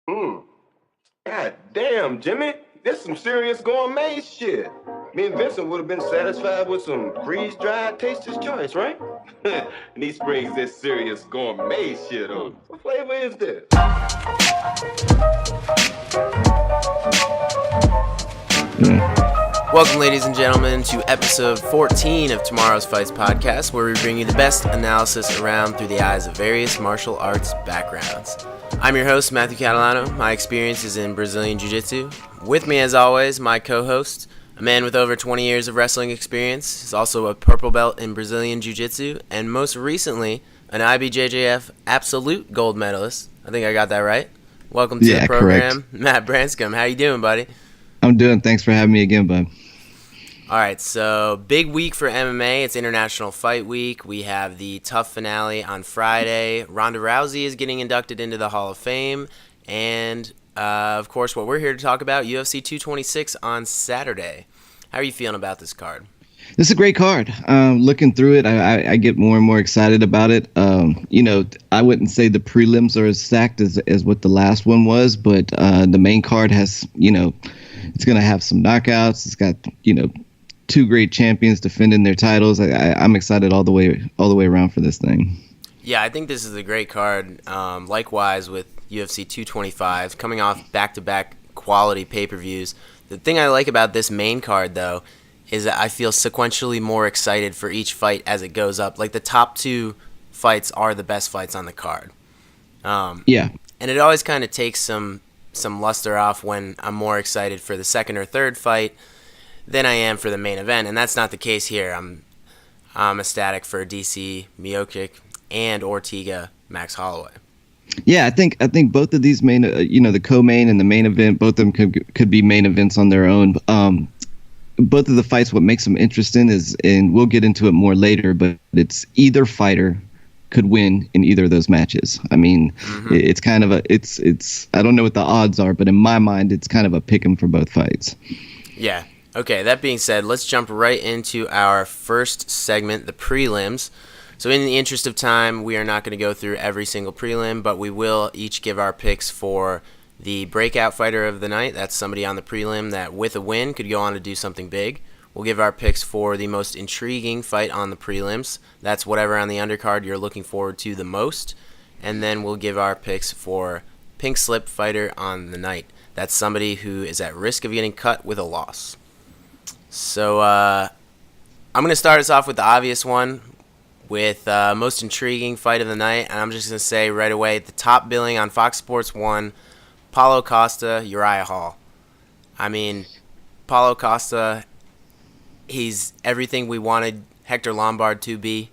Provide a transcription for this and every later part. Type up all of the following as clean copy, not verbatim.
Hmm. God damn, Jimmy. This some serious gourmet shit. Me and Vincent would have been satisfied with some freeze-dried Taster's Choice, right? And he springs this serious gourmet shit on. What flavor is this? Welcome, ladies and gentlemen, to episode 14 of Tomorrow's Fights podcast, where we bring you the best analysis around through the eyes of various martial arts backgrounds. I'm your host, Matthew Catalano. My experience is in Brazilian Jiu-Jitsu. With me, as always, my co-host, a man with over 20 years of wrestling experience. He's also a purple belt in Brazilian Jiu-Jitsu, and most recently, an IBJJF Absolute gold medalist. I think I got that right. Welcome to the program, correct. Matt Branscombe. How you doing, buddy? I'm doing. Thanks for having me again, bud. All right, so big week for MMA. It's International Fight Week. We have the tough finale on Friday. Ronda Rousey is getting inducted into the Hall of Fame. And, of course, what we're here to talk about, UFC 226 on Saturday. How are you feeling about this card? This is a great card. Looking through it, I get more and more excited about it. I wouldn't say the prelims are as stacked as what the last one was, but the main card has, it's going to have some knockouts. It's got, two great champions defending their titles. I'm excited all the way around for this thing. Yeah, I think this is a great card. Likewise with UFC 225, coming off back-to-back quality pay-per-views. The thing I like about this main card, though, is that I feel sequentially more excited for each fight as it goes up. Like, the top two fights are the best fights on the card. Yeah. And it always kind of takes some luster off when I'm more excited for the second or third fight than I am for the main event, and that's not the case here. I'm ecstatic for DC, Miocic, and Ortega, Max Holloway. Yeah, I think both of these main, the co-main and the main event, both of them could be main events on their own. Both of the fights, what makes them interesting is, and we'll get into it more later, but it's either fighter could win in either of those matches. I mean, It's kind of it's I don't know what the odds are, but in my mind, it's kind of a pick 'em for both fights. Yeah. Okay, that being said, let's jump right into our first segment, the prelims. So in the interest of time, we are not going to go through every single prelim, but we will each give our picks for the breakout fighter of the night. That's somebody on the prelim that with a win could go on to do something big. We'll give our picks for the most intriguing fight on the prelims. That's whatever on the undercard you're looking forward to the most. And then we'll give our picks for pink slip fighter on the night. That's somebody who is at risk of getting cut with a loss. So I'm going to start us off with the obvious one, with most intriguing fight of the night. And I'm just going to say right away, the top billing on Fox Sports 1, Paulo Costa, Uriah Hall. I mean, Paulo Costa, he's everything we wanted Hector Lombard to be.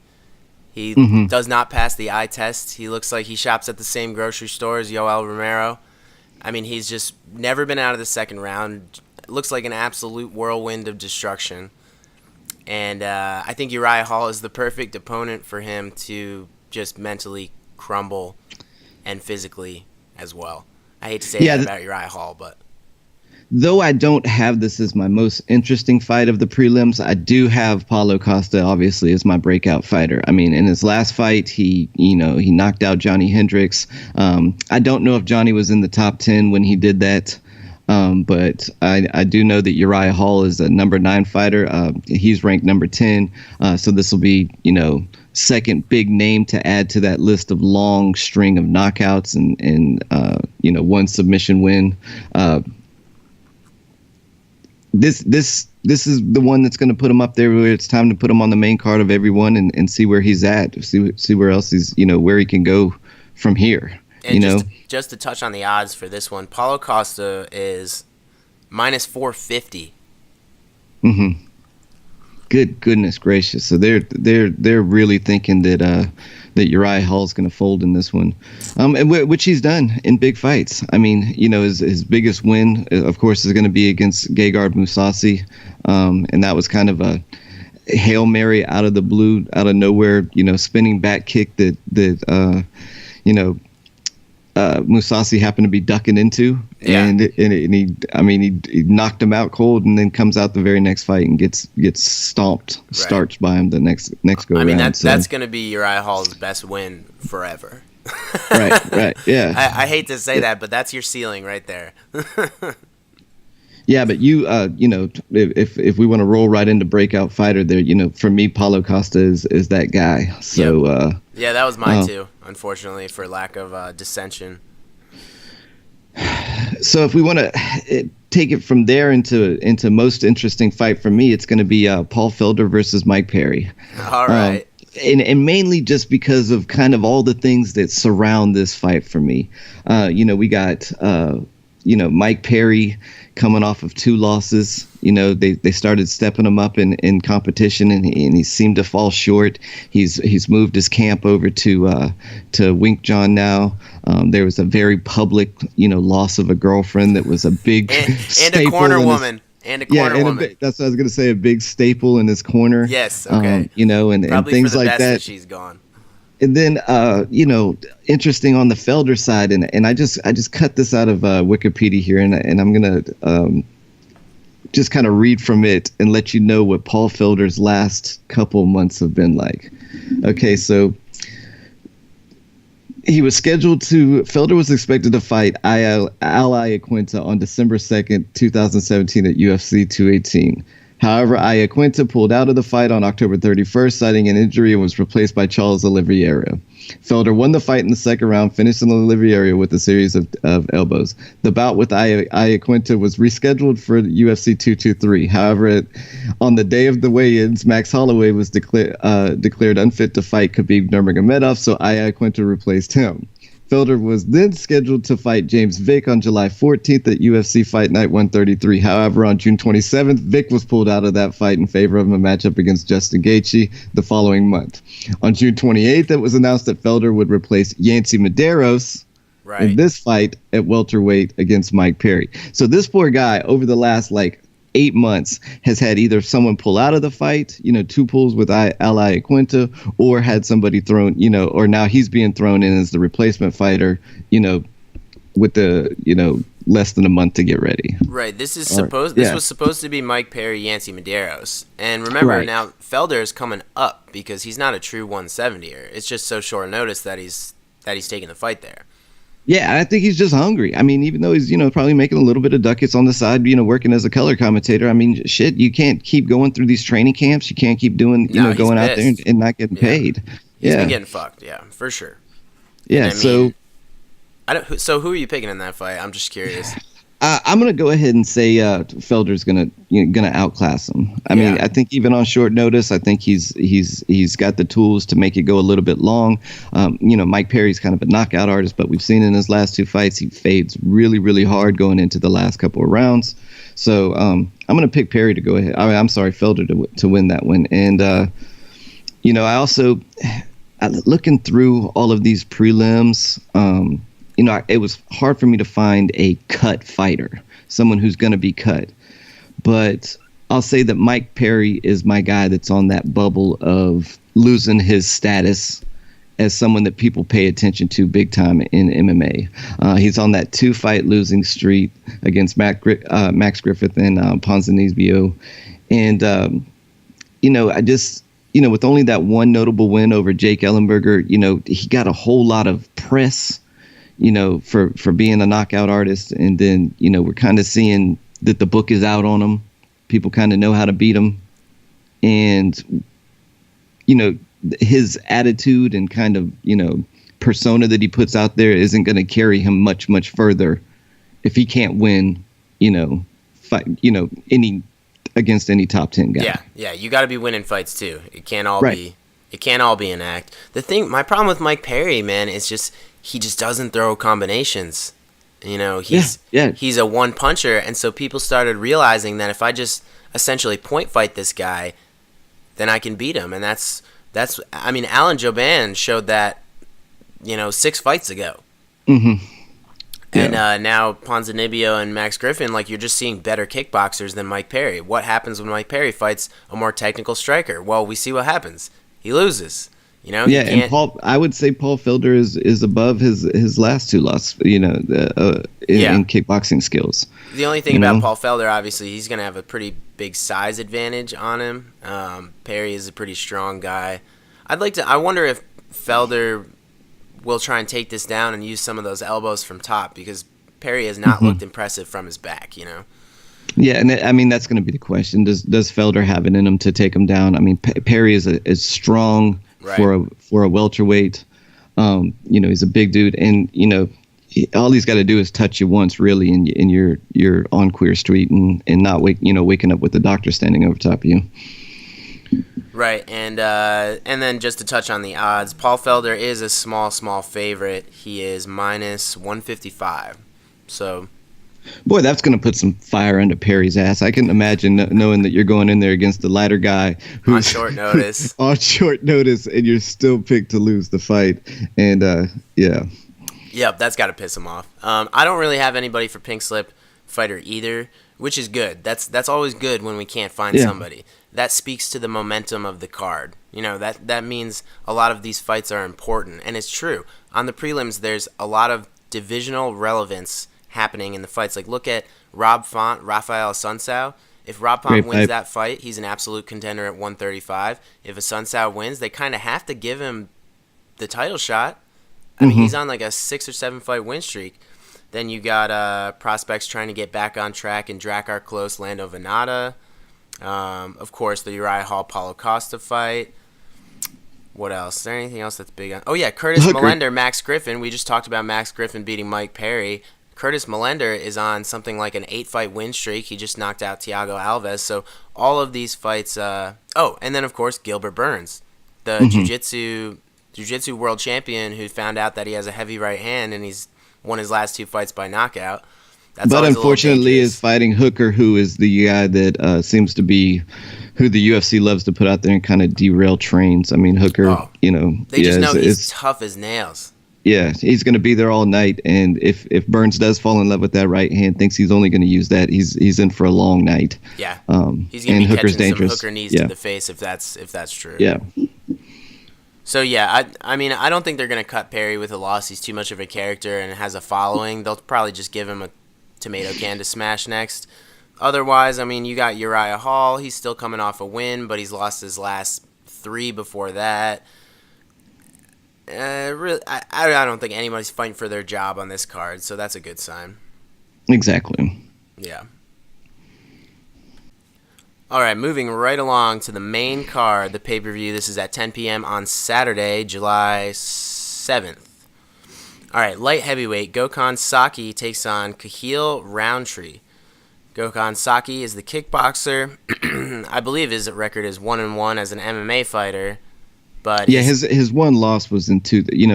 He does not pass the eye test. He looks like he shops at the same grocery store as Yoel Romero. I mean, he's just never been out of the second round. It looks like an absolute whirlwind of destruction. And I think Uriah Hall is the perfect opponent for him to just mentally crumble and physically as well. I hate to say that about Uriah Hall, but... Though I don't have this as my most interesting fight of the prelims, I do have Paulo Costa, obviously, as my breakout fighter. I mean, in his last fight, he knocked out Johnny Hendricks. I don't know if Johnny was in the top 10 when he did that. But I do know that Uriah Hall is a number 9 fighter. He's ranked number 10. So this will be, second big name to add to that list of long string of knockouts and one submission win. This is the one that's going to put him up there where it's time to put him on the main card of everyone and see where he's at, see where else he's, where he can go from here. And just to touch on the odds for this one, Paulo Costa is minus 450. Good goodness gracious! So they're really thinking that Uriah Hall's going to fold in this one, which he's done in big fights. I mean, his biggest win, of course, is going to be against Gegard Mousasi, and that was kind of a Hail Mary out of the blue, out of nowhere, spinning back kick that Mousasi happened to be ducking into, and he knocked him out cold, and then comes out the very next fight and gets stomped, starched by him the next go around. I mean, that's going to be Uriah Hall's best win forever. Right. Yeah. I hate to say that, but that's your ceiling right there. Yeah, but you know, if we want to roll right into breakout fighter there, you know, for me, Paulo Costa is that guy. So yeah, that was mine too, unfortunately, for lack of dissension. So if we want to take it from there into most interesting fight for me, it's going to be Paul Felder versus Mike Perry. All right. And mainly just because of kind of all the things that surround this fight for me. You know, we got Mike Perry coming off of 2 losses. You know, they started stepping him up in competition, and he seemed to fall short. He's moved his camp over to Wink John now. There was a very public, loss of a girlfriend that was a big and a corner woman. And a corner woman. That's what I was going to say, a big staple in his corner. Yes, okay. And things for the like best that she's gone. And then, interesting on the Felder side, and I just cut this out of Wikipedia here, and I'm gonna just kind of read from it and let you know what Paul Felder's last couple months have been like. Okay, so Felder was expected to fight Al Iaquinta on December 2nd, 2017 at UFC 218. However, Iaquinta pulled out of the fight on October 31st, citing an injury, and was replaced by Charles Oliveira. Felder won the fight in the second round, finishing Oliveira with a series of elbows. The bout with Iaquinta was rescheduled for UFC 223. However, on the day of the weigh-ins, Max Holloway was declared unfit to fight Khabib Nurmagomedov, so Iaquinta replaced him. Felder was then scheduled to fight James Vick on July 14th at UFC Fight Night 133. However, on June 27th, Vick was pulled out of that fight in favor of a matchup against Justin Gaethje the following month. On June 28th, it was announced that Felder would replace Yancy Medeiros in this fight at welterweight against Mike Perry. So this poor guy, over the last 8 months, has had either someone pull out of the fight, 2 pulls with Al Iaquinta, or had somebody thrown, or now he's being thrown in as the replacement fighter, with the, less than a month to get ready. Right. This was supposed to be Mike Perry, Yancy Medeiros. And remember, now Felder is coming up because he's not a true 170er. It's just so short notice that he's taking the fight there. Yeah, I think he's just hungry. I mean, even though he's, probably making a little bit of ducats on the side, working as a color commentator. I mean, shit, you can't keep going through these training camps. You can't keep doing, going out there and not getting paid. He's been getting fucked, for sure. Yeah, so who are you picking in that fight? I'm just curious. I'm gonna go ahead and say Felder's gonna outclass him. I mean, I think even on short notice, I think he's got the tools to make it go a little bit long. Mike Perry's kind of a knockout artist, but we've seen in his last 2 fights he fades really, really hard going into the last couple of rounds. So I'm gonna pick Perry to go ahead. I'm sorry, Felder to win that one. And I also looking through all of these prelims. It was hard for me to find a cut fighter, someone who's going to be cut. But I'll say that Mike Perry is my guy that's on that bubble of losing his status as someone that people pay attention to big time in MMA. He's on that 2-fight losing streak against Max Griffith and Ponzinibbio. And, I just, with only that one notable win over Jake Ellenberger, he got a whole lot of press for being a knockout artist. And then, we're kind of seeing that the book is out on him. People kind of know how to beat him. And, his attitude and kind of, persona that he puts out there isn't going to carry him much, much further if he can't win, fight, against any top 10 guy. Yeah. You got to be winning fights too. It can't all be an act. My problem with Mike Perry, man, is he just doesn't throw combinations. He's a one puncher, and so people started realizing that if I just essentially point fight this guy, then I can beat him. And that's Alan Jouban showed that, 6 fights ago. Mm-hmm. And now Ponzinibbio and Max Griffin, you're just seeing better kickboxers than Mike Perry. What happens when Mike Perry fights a more technical striker? Well, we see what happens. He loses. And I would say Paul Felder is above his last 2 losses, in kickboxing skills. The only thing about Paul Felder, obviously, he's going to have a pretty big size advantage on him. Perry is a pretty strong guy. I wonder if Felder will try and take this down and use some of those elbows from top, because Perry has not looked impressive from his back, you know? Yeah, and I mean, that's going to be the question. Does Felder have it in him to take him down? I mean, Perry is strong for a welterweight. You know, he's a big dude, and, you know, all he's got to do is touch you once, really, and you're on Queer Street and not waking up with the doctor standing over top of you. Right, and then just to touch on the odds, Paul Felder is a small favorite. He is minus 155. So, boy, that's going to put some fire under Perry's ass. I can imagine knowing that you're going in there against the lighter guy who's on short notice. On short notice, and you're still picked to lose the fight. And yeah. Yep, that's got to piss him off. I don't really have anybody for pink slip fighter either, which is good. That's always good when we can't find somebody. That speaks to the momentum of the card. You know, that means a lot of these fights are important, and it's true. On the prelims, there's a lot of divisional relevance happening in the fights. Like, look at Rob Font, Rafael Assunção. If Rob Font wins that fight, he's an absolute contender at 135. If Assunção wins, they kind of have to give him the title shot. I mean, he's on like a 6 or 7 fight win streak. Then you got prospects trying to get back on track in Drakkar Klose, Lando Venata. Of course, the Uriah Hall, Paulo Costa fight. What else? Is there anything else that's big on? Oh, yeah, Curtis Millender, Max Griffin. We just talked about Max Griffin beating Mike Perry. Curtis Millender is on something like an 8-fight win streak. He just knocked out Thiago Alves. So all of these fights. And then, of course, Gilbert Burns, the Jiu-Jitsu world champion who found out that he has a heavy right hand and he's won his last 2 fights by knockout. But unfortunately is fighting Hooker, who is the guy that seems to be who the UFC loves to put out there and kind of derail trains. I mean, Hooker, you know. They just know he's tough as nails. Yeah, he's going to be there all night. And if Burns does fall in love with that right hand, thinks he's only going to use that, he's in for a long night. Yeah, he's going to be Hooker's catching dangerous. some Hooker knees to the face if that's true. Yeah. So, yeah, I mean, I don't think they're going to cut Perry with a loss. He's too much of a character and has a following. They'll probably just give him a tomato can to smash next. Otherwise, I mean, you got Uriah Hall. He's still coming off a win, but he's lost his last 3 before that. Really, I don't think anybody's fighting for their job on this card, so that's a good sign. Exactly. Yeah. All right, moving right along to the main card, the pay-per-view. This is at 10 p.m. on Saturday, July 7th. All right, light heavyweight, Gokhan Saki takes on Cahill Rountree. Gokhan Saki is the kickboxer. I believe his record is 1-1 as an MMA fighter. But yeah, his one loss was in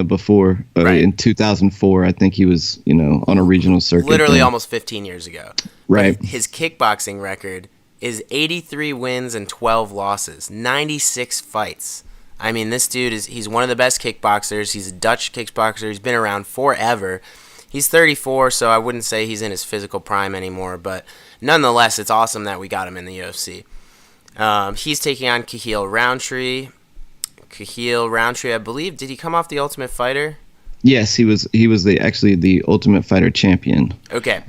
before in 2004. I think he was on a regional circuit. Literally almost 15 years ago. Right. But his kickboxing record is 83 wins and 12 losses, 96 fights. I mean, this dude he's one of the best kickboxers. He's a Dutch kickboxer. He's been around forever. He's 34, so I wouldn't say he's in his physical prime anymore. But nonetheless, it's awesome that we got him in the UFC. He's taking on Cahill Rountree. Cahill Rountree, I believe, did he come off the Ultimate Fighter? Yes, he was actually the Ultimate Fighter champion. Okay.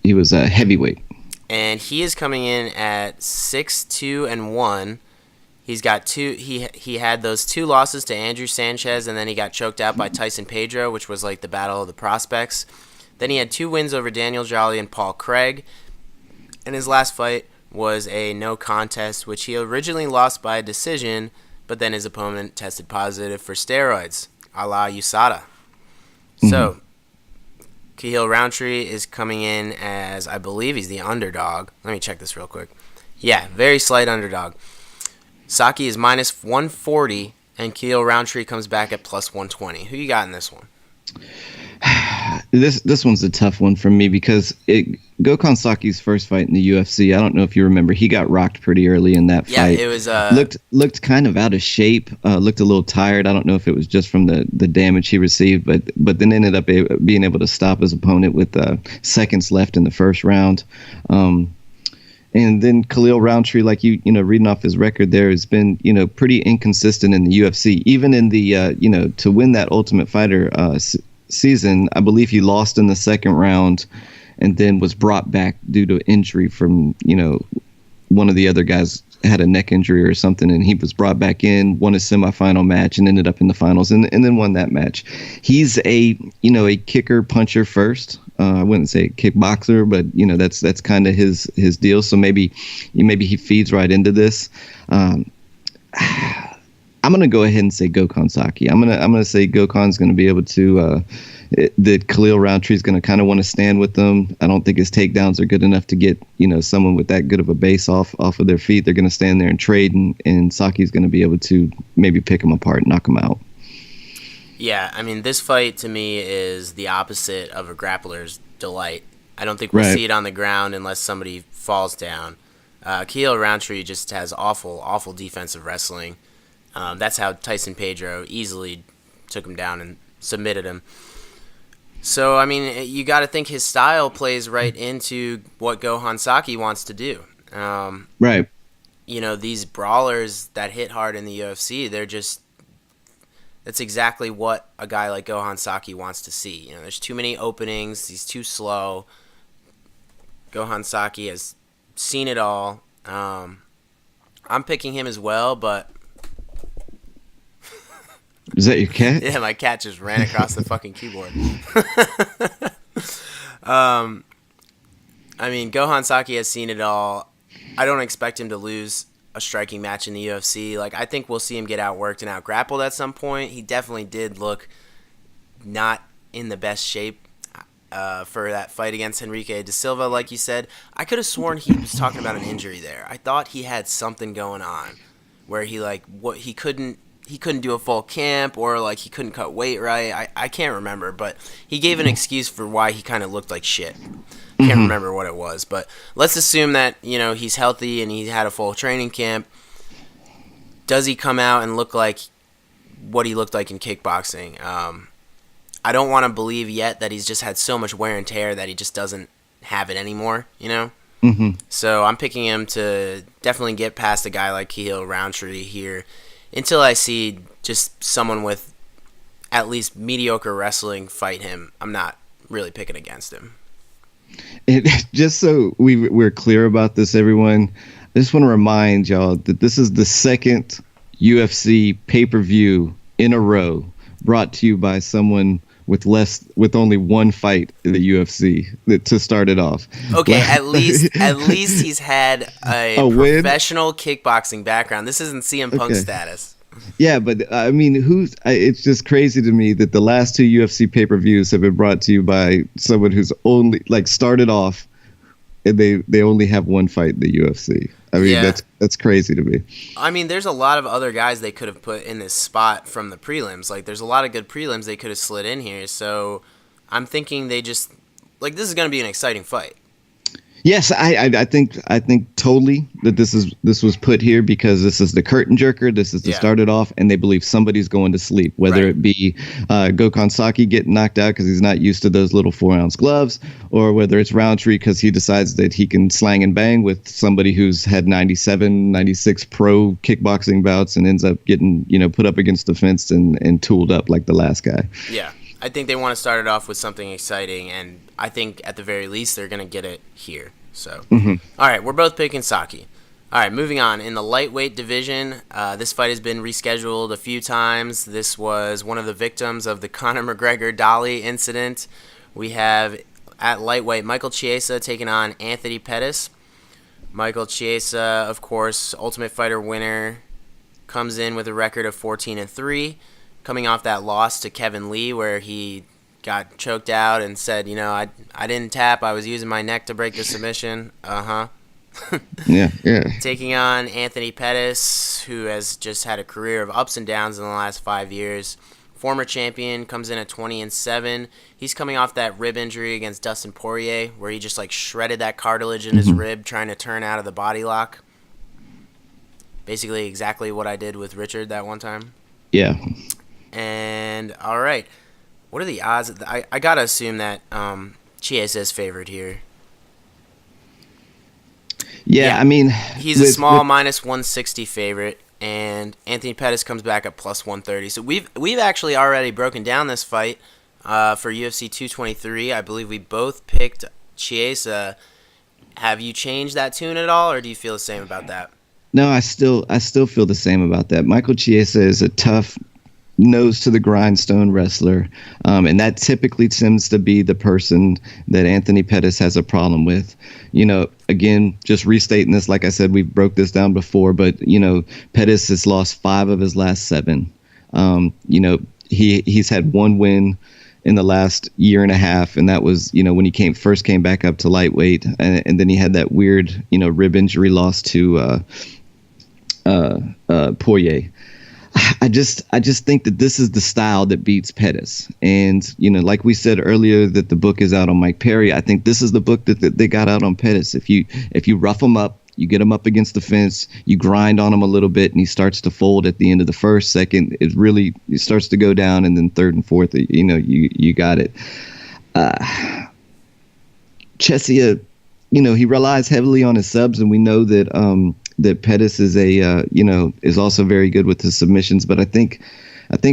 He was a heavyweight. And he is coming in at 6-2-1. He's got two. He had those 2 losses to Andrew Sanchez, and then he got choked out by Tyson Pedro, which was like the battle of the prospects. Then he had 2 wins over Daniel Jolly and Paul Craig. And his last fight was a no contest, which he originally lost by a decision, but then his opponent tested positive for steroids, a la USADA. So, Cahill Rountree is coming in as, I believe he's the underdog. Let me check this real quick. Yeah, very slight underdog. Saki is minus 140, and Cahill Rountree comes back at plus 120. Who you got in this one? This one's a tough one for me because Gokhan Saki's first fight in the UFC, I don't know if you remember, he got rocked pretty early in that fight. Yeah, it was looked kind of out of shape, looked a little tired. I don't know if it was just from the damage he received, but then ended up being able to stop his opponent with seconds left in the first round. And then Cahill Rountree, like you reading off his record there, has been pretty inconsistent in the UFC. Even in the to win that Ultimate Fighter season, I believe he lost in the second round, and then was brought back due to injury from one of the other guys had a neck injury or something, and he was brought back in, won a semifinal match, and ended up in the finals, and then won that match. He's a kicker puncher first. I wouldn't say kickboxer, but that's kind of his deal. So maybe he feeds right into this. I'm gonna go ahead and say Gokhan Saki. I'm gonna say Gokhan's gonna be able to. That Khalil Rountree's gonna kind of want to stand with them. I don't think his takedowns are good enough to get someone with that good of a base off of their feet. They're gonna stand there and trade, and Saki's gonna be able to maybe pick him apart, knock him out. Yeah, I mean, this fight to me is the opposite of a grappler's delight. I don't think we'll see it on the ground unless somebody falls down. Khalil Rountree just has awful defensive wrestling. That's how Tyson Pedro easily took him down and submitted him. So, I mean, you got to think his style plays right into what Gokhan Saki wants to do. Right. These brawlers that hit hard in the UFC, that's exactly what a guy like Gokhan Saki wants to see. There's too many openings. He's too slow. Gokhan Saki has seen it all. I'm picking him as well, but... Is that your cat? Yeah, my cat just ran across the fucking keyboard. I mean, Gokhan Saki has seen it all. I don't expect him to lose a striking match in the UFC. Like, I think we'll see him get outworked and outgrappled at some point. He definitely did look not in the best shape for that fight against Henrique da Silva, like you said. I could have sworn he was talking about an injury there. I thought he had something going on where he couldn't do a full camp, or like he couldn't cut weight right. I can't remember, but he gave an excuse for why he kind of looked like shit. Can't remember what it was, but let's assume that he's healthy and he had a full training camp. Does he come out and look like what he looked like in kickboxing? I don't want to believe yet that he's just had so much wear and tear that he just doesn't have it anymore. So I'm picking him to definitely get past a guy like Khalil Rountree here. Until I see just someone with at least mediocre wrestling fight him, I'm not really picking against him. Just so we're clear about this, everyone, I just want to remind y'all that this is the second UFC pay-per-view in a row brought to you by someone with only one fight in the UFC to start it off. Okay, at least he's had a professional win? Kickboxing background. This isn't CM Punk status. Yeah, but I mean, it's just crazy to me that the last two UFC pay-per-views have been brought to you by someone who's only started off and they only have one fight in the UFC. I mean, that's crazy to me. I mean, there's a lot of other guys they could have put in this spot from the prelims. Like, there's a lot of good prelims they could have slid in here. So I'm thinking they just this is going to be an exciting fight. Yes, I think totally that this was put here because this is the curtain jerker. This is to start it off, and they believe somebody's going to sleep, whether it be Gokhan Saki getting knocked out because he's not used to those little 4-ounce gloves, or whether it's Rountree because he decides that he can slang and bang with somebody who's had 97, 96 pro kickboxing bouts and ends up getting put up against the fence and tooled up like the last guy. Yeah. I think they want to start it off with something exciting, and I think at the very least they're going to get it here. So, All right, we're both picking Saki. All right, moving on. In the lightweight division, this fight has been rescheduled a few times. This was one of the victims of the Conor McGregor-Dolly incident. We have, at lightweight, Michael Chiesa taking on Anthony Pettis. Michael Chiesa, of course, Ultimate Fighter winner, comes in with a record of 14-3. Coming off that loss to Kevin Lee where he got choked out and said, I didn't tap. I was using my neck to break the submission. Yeah. Taking on Anthony Pettis, who has just had a career of ups and downs in the last 5 years. Former champion, comes in at 20-7. He's coming off that rib injury against Dustin Poirier where he just shredded that cartilage in his rib trying to turn out of the body lock. Basically exactly what I did with Richard that one time. Yeah. And, all right, what are the odds? I got to assume that Chiesa is favored here. Yeah, I mean... He's a small minus 160 favorite, and Anthony Pettis comes back at plus 130. So we've actually already broken down this fight for UFC 223. I believe we both picked Chiesa. Have you changed that tune at all, or do you feel the same about that? No, I still feel the same about that. Michael Chiesa is a tough, nose to the grindstone wrestler, and that typically tends to be the person that Anthony Pettis has a problem with. Again, just restating this, like I said, we broke this down before, but Pettis has lost 5 of his last 7. He's had 1 win in the last year and a half, and that was when he first came back up to lightweight, and then he had that weird rib injury loss to Poirier. I just think that this is the style that beats Pettis. And, like we said earlier, that the book is out on Mike Perry. I think this is the book that they got out on Pettis. If you rough him up, you get him up against the fence, you grind on him a little bit, and he starts to fold at the end of the first, second, it starts to go down, and then third and fourth, you got it. Chiesa, he relies heavily on his subs, and we know that that Pettis is is also very good with his submissions. But I think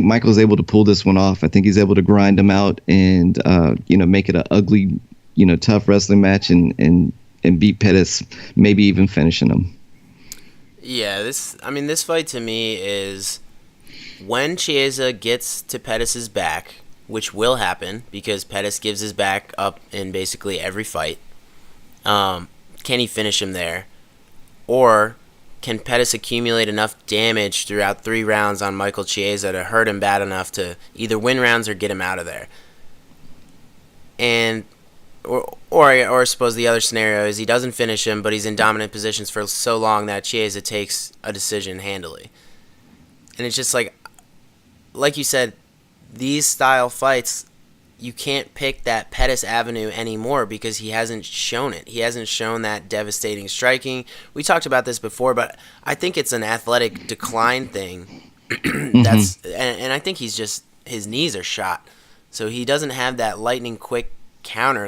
Michael's able to pull this one off. I think he's able to grind him out and make it an ugly, tough wrestling match and beat Pettis, maybe even finishing him. Yeah, this fight to me is when Chiesa gets to Pettis' back, which will happen because Pettis gives his back up in basically every fight. Can he finish him there? Or can Pettis accumulate enough damage throughout 3 rounds on Michael Chiesa to hurt him bad enough to either win rounds or get him out of there? And or suppose the other scenario is he doesn't finish him, but he's in dominant positions for so long that Chiesa takes a decision handily. And it's just like you said, these style fights, you can't pick that Pettis avenue anymore because he hasn't shown it. He hasn't shown that devastating striking. We talked about this before, but I think it's an athletic decline thing. And I think his knees are shot. So he doesn't have that lightning quick counter.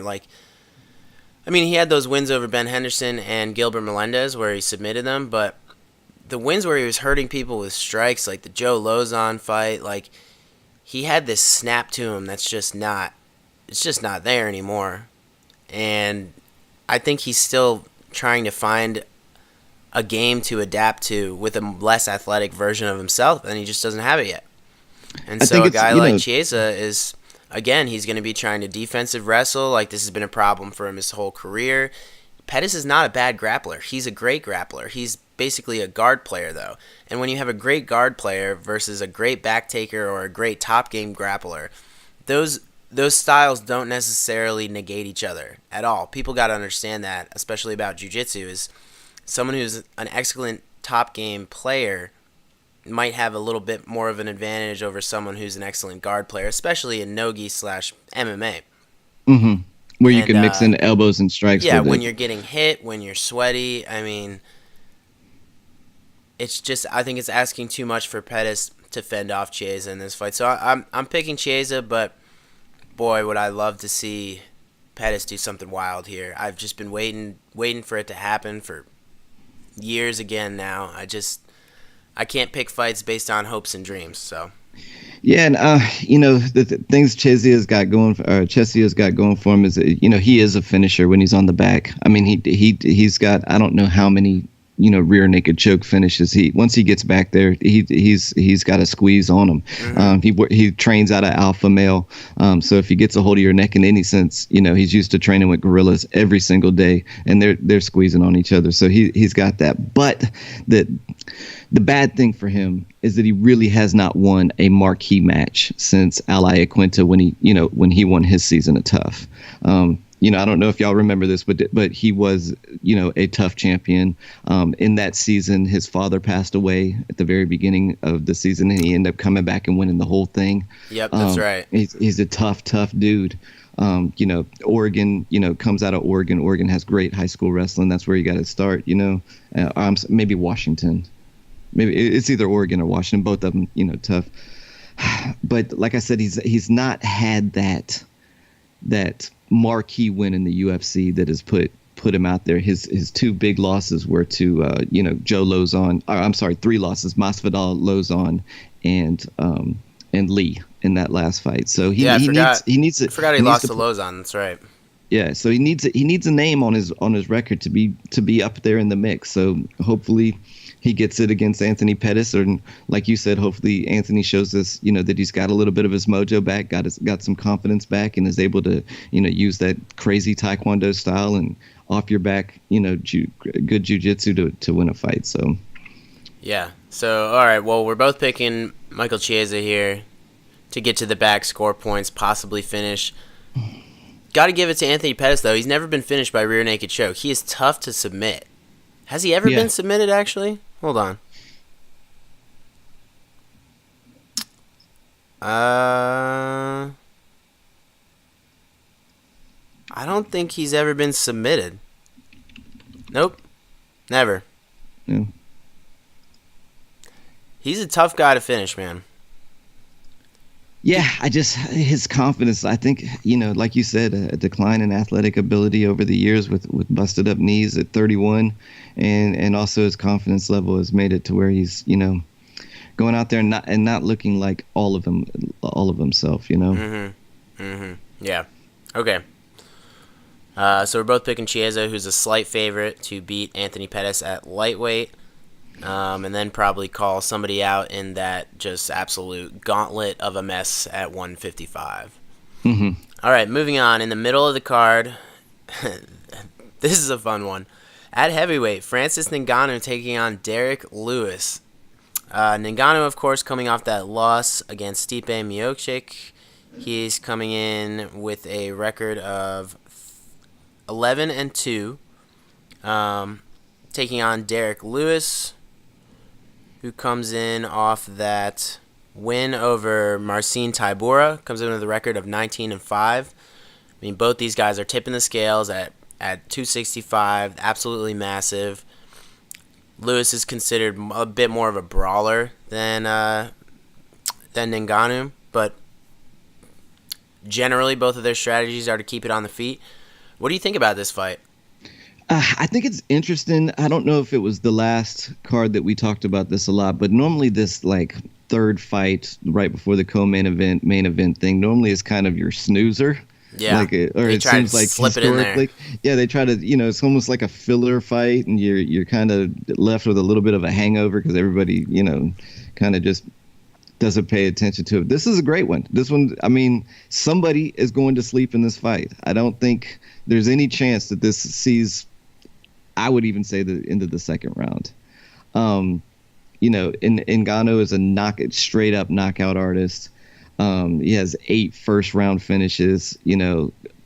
He had those wins over Ben Henderson and Gilbert Melendez where he submitted them, but the wins where he was hurting people with strikes, like the Joe Lozon fight, he had this snap to him that's just not there anymore. And I think he's still trying to find a game to adapt to with a less athletic version of himself, and he just doesn't have it yet. And so a guy like Chiesa is, again, he's going to be trying to defensive wrestle. This has been a problem for him his whole career. Pettis is not a bad grappler. He's a great grappler. He's basically a guard player, though. And when you have a great guard player versus a great back taker or a great top game grappler, those styles don't necessarily negate each other at all. People got to understand that, especially about jiu-jitsu, is someone who's an excellent top game player might have a little bit more of an advantage over someone who's an excellent guard player, especially in Nogi/MMA. Mm-hmm. Where you can mix in elbows and strikes. Yeah, when you're getting hit, when you're sweaty. It's just, I think it's asking too much for Pettis to fend off Chiesa in this fight. So I'm picking Chiesa, but boy, would I love to see Pettis do something wild here. I've just been waiting for it to happen for years again now. I can't pick fights based on hopes and dreams. So. Yeah, and the things Chiesa's got going for him is he is a finisher when he's on the back. He's got, I don't know how many rear naked choke finishes. Once he gets back there, he's got a squeeze on him. Mm-hmm. He trains out of alpha male. So if he gets a hold of your neck in any sense, he's used to training with gorillas every single day, and they're squeezing on each other. So he's got that. But the bad thing for him is that he really has not won a marquee match since Ally Aquinta when he won his season of Tough. I don't know if y'all remember this, but he was, a Tough champion. In that season, his father passed away at the very beginning of the season, and he ended up coming back and winning the whole thing. Yep, that's right. He's a tough dude. Oregon, comes out of Oregon. Oregon has great high school wrestling. That's where you got to start, maybe Washington. Maybe it's either Oregon or Washington, both of them, tough. But like I said, he's not had that marquee win in the UFC that has put him out there. His 2 big losses were to Joe Lozon. I'm sorry, 3 losses: Masvidal, Lozon, and Lee in that last fight. So he needs. I forgot he lost to Lozon. That's right. Yeah, so he needs a name on his record to be up there in the mix. So hopefully he gets it against Anthony Pettis, or like you said, hopefully Anthony shows us, that he's got a little bit of his mojo back, got some confidence back, and is able to, use that crazy Taekwondo style and off your back, good jiu-jitsu to win a fight. So yeah. So all right, well, we're both picking Michael Chiesa here to get to the back, score points, possibly finish. Got to give it to Anthony Pettis, though. He's never been finished by rear naked choke. He is tough to submit. Has he ever been submitted, actually? Hold on. I don't think he's ever been submitted. Nope. Never. Yeah. He's a tough guy to finish, man. Yeah, his confidence, I think, like you said, a decline in athletic ability over the years with busted up knees at 31, and also his confidence level has made it to where he's, going out there and not looking like all of himself, Yeah. Okay. So we're both picking Chiesa, who's a slight favorite to beat Anthony Pettis at lightweight. And then probably call somebody out in that just absolute gauntlet of a mess at 155. Mm-hmm. All right, moving on. In the middle of the card, this is a fun one. At heavyweight, Francis Ngannou taking on Derek Lewis. Ngannou, of course, coming off that loss against Stipe Miocic. He's coming in with a record of 11-2, taking on Derek Lewis, who comes in off that win over Marcin Tybura, comes in with a record of 19-5. I mean, both these guys are tipping the scales at 265, absolutely massive. Lewis is considered a bit more of a brawler than Ngannou, but generally both of their strategies are to keep it on the feet. What do you think about this fight? I think it's interesting. I don't know if it was the last card that we talked about this a lot, but normally this third fight right before the main event thing normally is kind of your snoozer. Yeah, or it seems like slip it in there. Yeah, they try to, it's almost like a filler fight, and you're kind of left with a little bit of a hangover because everybody, kind of just doesn't pay attention to it. This is a great one. This one, I mean, somebody is going to sleep in this fight. I don't think there's any chance that this sees, I would even say, the end of the second round. Ngannou is a straight up knockout artist. He has 8 first round finishes.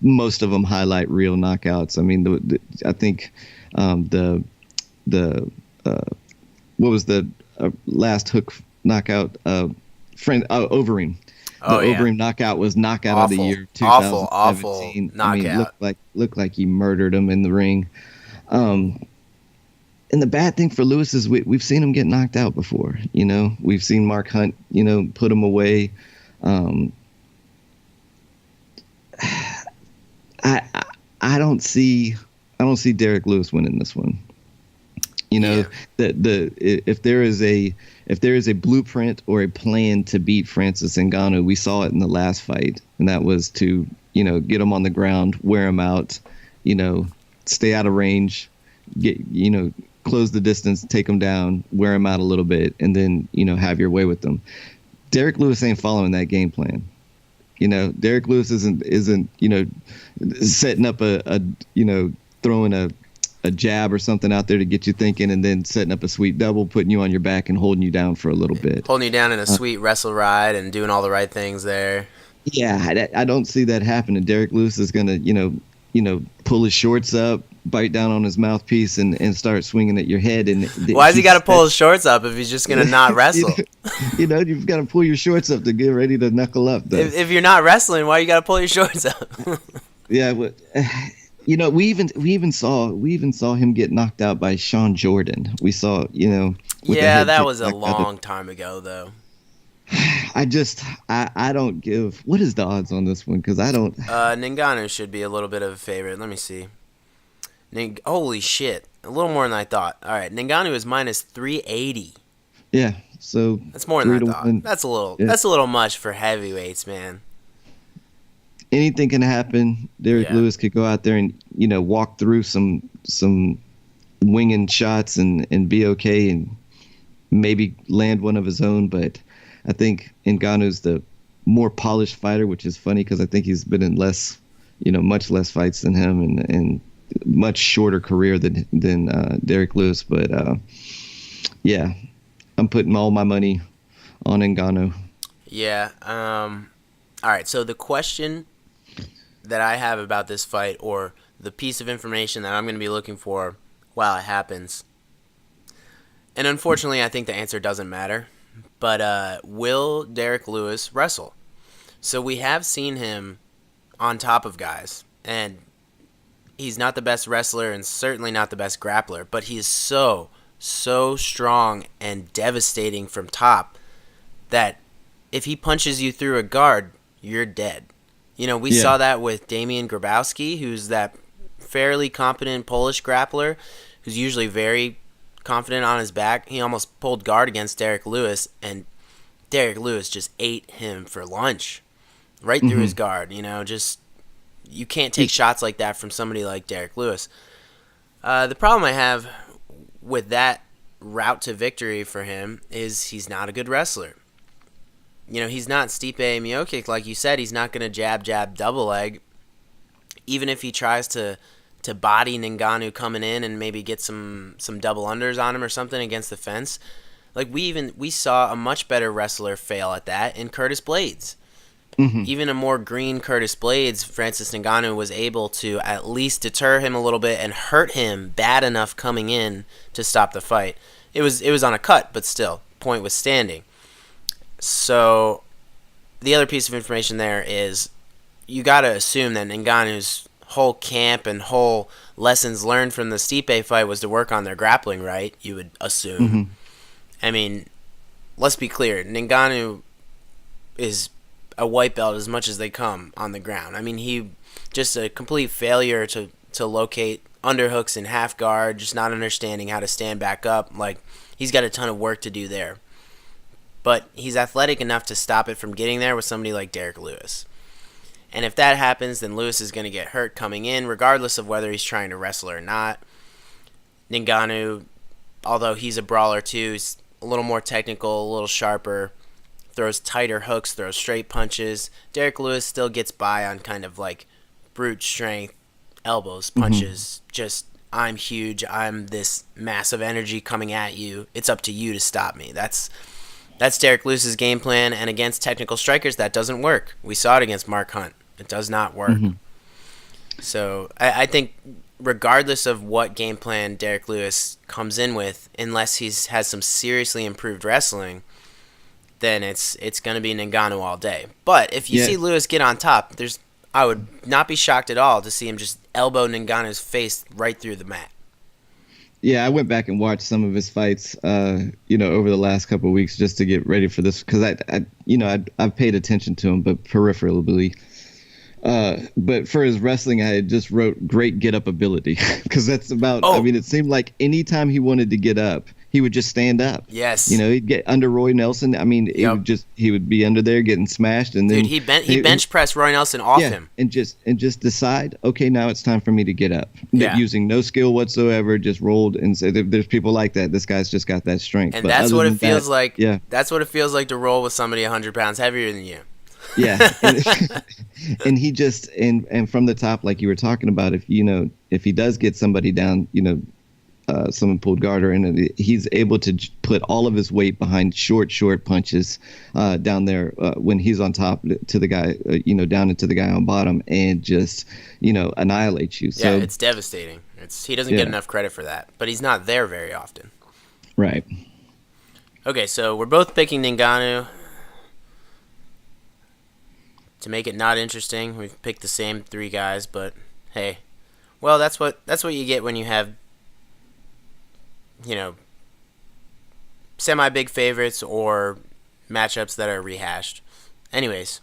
Most of them highlight real knockouts. I mean, I think what was the last hook knockout? Overeem. Overeem knockout was knockout of the year 2017. Awful knockout. I mean, looked like he murdered him in the ring. And the bad thing for Lewis is we've seen him get knocked out before. We've seen Mark Hunt, put him away. I don't see Derek Lewis winning this one. If there is a blueprint or a plan to beat Francis Ngannou, we saw it in the last fight, and that was to get him on the ground, wear him out, stay out of range, close the distance, take him down, wear him out a little bit, and then have your way with them. Derek Lewis ain't following that game plan. Derek Lewis isn't setting up throwing a jab or something out there to get you thinking, and then setting up a sweet double, putting you on your back and holding you down for a little bit. Holding you down in a sweet wrestle ride and doing all the right things there. Yeah, I don't see that happening. Derek Lewis is going to, pull his shorts up, bite down on his mouthpiece, and start swinging at your head. And why has he got to pull his shorts up if he's just going to not wrestle? You've got to pull your shorts up to get ready to knuckle up. Though. If you're not wrestling, why you got to pull your shorts up? Yeah, but we even saw him get knocked out by Sean Jordan. We saw, yeah, that was a long time ago, though. I don't give. What is the odds on this one? Because I don't. Ngannou should be a little bit of a favorite. Let me see. Holy shit! A little more than I thought. All right, Ngannou is minus 380. Yeah, so that's more than I thought. That's a little. Yeah. That's a little much for heavyweights, man. anything can happen. Derek Lewis could go out there and, walk through some winging shots and be okay and maybe land one of his own. But I think Ngannou's the more polished fighter, which is funny because I think he's been in much less fights than him and much shorter career than Derek Lewis. But yeah, I'm putting all my money on Ngannou. Yeah. All right. So the question that I have about this fight, or the piece of information that I'm going to be looking for while it happens, and unfortunately I think the answer doesn't matter, but will Derek Lewis wrestle? So we have seen him on top of guys, and he's not the best wrestler and certainly not the best grappler, but he is so strong and devastating from top that if he punches you through a guard, you're dead. We saw that with Damian Grabowski, who's that fairly competent Polish grappler who's usually very confident on his back. He almost pulled guard against Derek Lewis, and Derek Lewis just ate him for lunch right through his guard. You can't take shots like that from somebody like Derek Lewis. The problem I have with that route to victory for him is he's not a good wrestler. He's not Stipe Miocic, like you said. He's not going to jab, double leg. Even if he tries to body Ngannou coming in and maybe get some double unders on him or something against the fence. Like we saw a much better wrestler fail at that in Curtis Blades. Even a more green Curtis Blades, Francis Ngannou was able to at least deter him a little bit and hurt him bad enough coming in to stop the fight. It was on a cut, but still, point was standing. So the other piece of information there is you got to assume that Ngannou's whole camp and whole lessons learned from the Stipe fight was to work on their grappling, right? You would assume. I mean, let's be clear. Ngannou is a white belt as much as they come on the ground. I mean, he just a complete failure to locate underhooks and half guard, just not understanding how to stand back up. Like, he's got a ton of work to do there. But he's athletic enough to stop it from getting there with somebody like Derek Lewis. And if that happens, then Lewis is going to get hurt coming in, regardless of whether he's trying to wrestle or not. Ngannou, although he's a brawler too, is a little more technical, a little sharper, throws tighter hooks, throws straight punches. Derek Lewis still gets by on kind of like brute strength, elbows, punches, just I'm huge, I'm this massive energy coming at you. It's up to you to stop me. That's Derek Lewis's game plan, and against technical strikers, that doesn't work. We saw it against Mark Hunt. It does not work. So I think regardless of what game plan Derek Lewis comes in with, unless has some seriously improved wrestling, then it's going to be Ngannou all day. But if you see Lewis get on top, I would not be shocked at all to see him just elbow Ngannou's face right through the mat. Yeah, I went back and watched some of his fights, over the last couple of weeks just to get ready for this because I've paid attention to him, but peripherally. But for his wrestling, I had just wrote great get up ability because that's about. I mean, it seemed like anytime he wanted to get up, he would just stand up. Yes. He'd get under Roy Nelson. I mean, he would be under there getting smashed, and then he bench pressed Roy Nelson off him, and just decide, okay, now it's time for me to get up, using no skill whatsoever, just rolled and said, there's people like that. This guy's just got that strength, and that's what it feels like. Yeah, that's what it feels like to roll with somebody 100 pounds heavier than you. Yeah, and he just and from the top, like you were talking about, if he does get somebody down, someone pulled guard and he's able to put all of his weight behind short punches down there when he's on top to the guy, down into the guy on bottom, and just annihilate you. So it's devastating. He doesn't get enough credit for that, but he's not there very often. Right. Okay, so we're both picking Ngannou. To make it not interesting, we've picked the same three guys, but hey, well, that's what you get when you have, semi-big favorites or matchups that are rehashed. Anyways,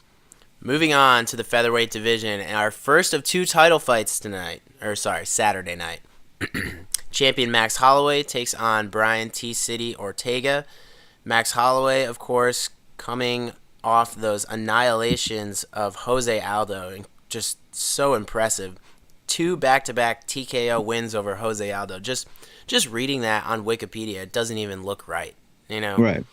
moving on to the featherweight division, and our first of two title fights Saturday night. Champion Max Holloway takes on Brian T. City Ortega. Max Holloway, of course, coming off those annihilations of Jose Aldo, just so impressive. 2 back-to-back TKO wins over Jose Aldo. Just reading that on Wikipedia, it doesn't even look right, you know? Right.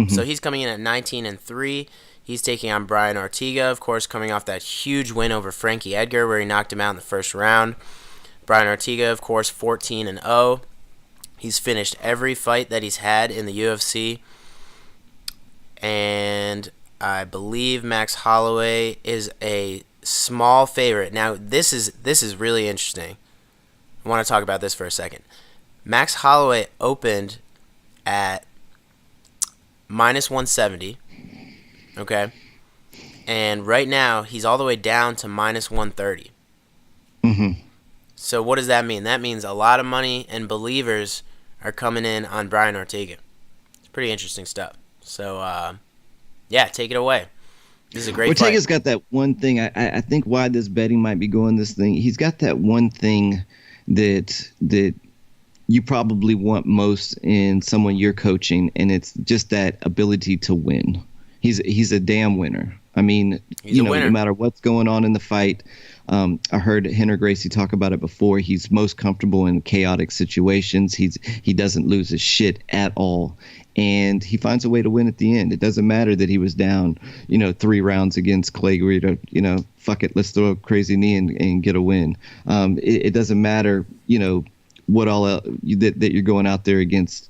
So he's coming in at 19-3. He's taking on Brian Ortega, of course, coming off that huge win over Frankie Edgar where he knocked him out in the first round. Brian Ortega, of course, 14-0. He's finished every fight that he's had in the UFC. And I believe Max Holloway is a small favorite. Now, this is really interesting. I want to talk about this for a second. Max Holloway opened at -170. Okay? And right now, he's all the way down to -130. Mm-hmm. So what does that mean? That means a lot of money and believers are coming in on Brian Ortega. It's pretty interesting stuff. So, yeah, take it away. This is a great Ortega's fight. got that one thing. I think why this betting might be going this thing. He's got that one thing that you probably want most in someone you're coaching, and it's just that ability to win. He's a damn winner. I mean, He's a winner. No matter what's going on in the fight. I heard Henry Gracie talk about it before. He's most comfortable in chaotic situations. He doesn't lose his shit at all, and he finds a way to win at the end. It doesn't matter that he was down, 3 rounds against Clay Guida. Fuck it, let's throw a crazy knee and get a win. It doesn't matter, what all that you're going out there against,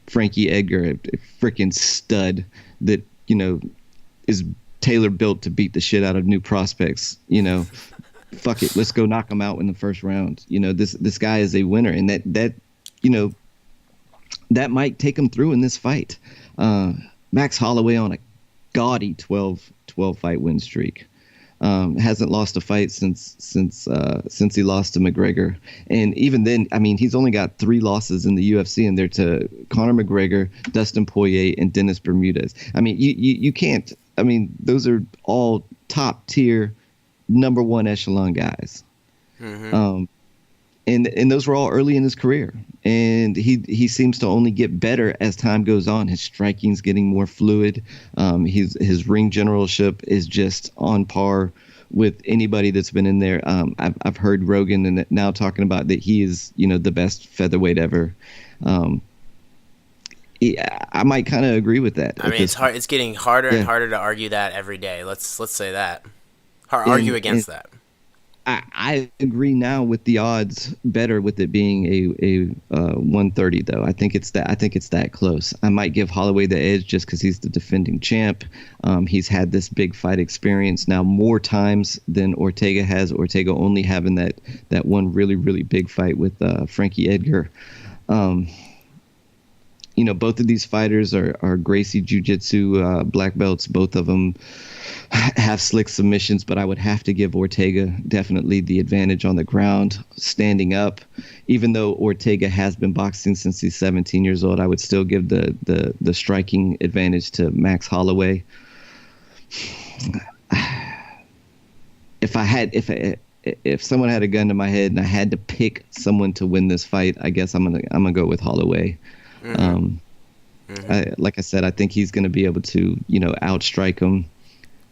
Frankie Edgar, a freaking stud that is Taylor built to beat the shit out of new prospects. Fuck it, let's go knock him out in the first round. This guy is a winner, and that might take him through in this fight. Max Holloway on a gaudy 12 fight win streak. Hasn't lost a fight since he lost to McGregor, and even then, I mean, he's only got 3 losses in the UFC, and they're to Conor McGregor, Dustin Poirier, and Dennis Bermudez. I mean, you can't. I mean, those are all top tier, number 1 echelon guys. Mm-hmm. And those were all early in his career, and he seems to only get better as time goes on. His striking's getting more fluid. His ring generalship is just on par with anybody that's been in there. I've heard Rogan and now talking about that he is the best featherweight ever. I might kind of agree with that. I mean, it's hard. It's getting harder and harder to argue that every day. Let's say that. Argue against that. I agree now with the odds better with it being a 130 though. I think it's that close. I might give Holloway the edge just because he's the defending champ. He's had this big fight experience now more times than Ortega has. Ortega only having that one really really big fight with Frankie Edgar. Both of these fighters are Gracie Jiu-Jitsu black belts. Both of them have slick submissions, but I would have to give Ortega definitely the advantage on the ground, standing up. Even though Ortega has been boxing since he's 17 years old, I would still give the striking advantage to Max Holloway. If someone had a gun to my head and I had to pick someone to win this fight, I guess I'm gonna go with Holloway. Mm-hmm. Like I said, I think he's going to be able to, outstrike him.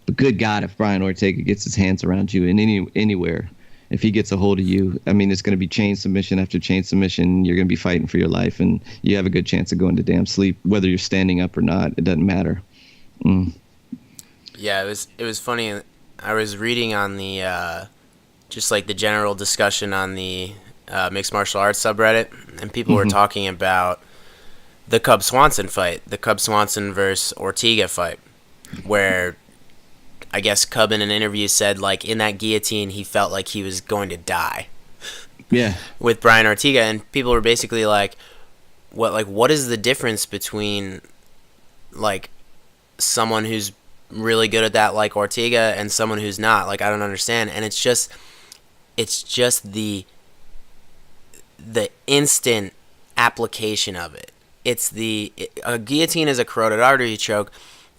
But good God, if Brian Ortega gets his hands around you in anywhere, if he gets a hold of you, I mean, it's going to be chain submission after chain submission. You're going to be fighting for your life, and you have a good chance of going to damn sleep, whether you're standing up or not. It doesn't matter. Yeah, it was funny. I was reading on the just like the general discussion on the mixed martial arts subreddit, and people were talking about the Cub Swanson fight, the Cub Swanson versus Ortega fight, where I guess Cub in an interview said, like, in that guillotine, he felt like he was going to die. Yeah. With Brian Ortega, and people were basically like, what is the difference between, like, someone who's really good at that, like Ortega, and someone who's not? Like, I don't understand. And it's just the instant application of it. A guillotine is a carotid artery choke,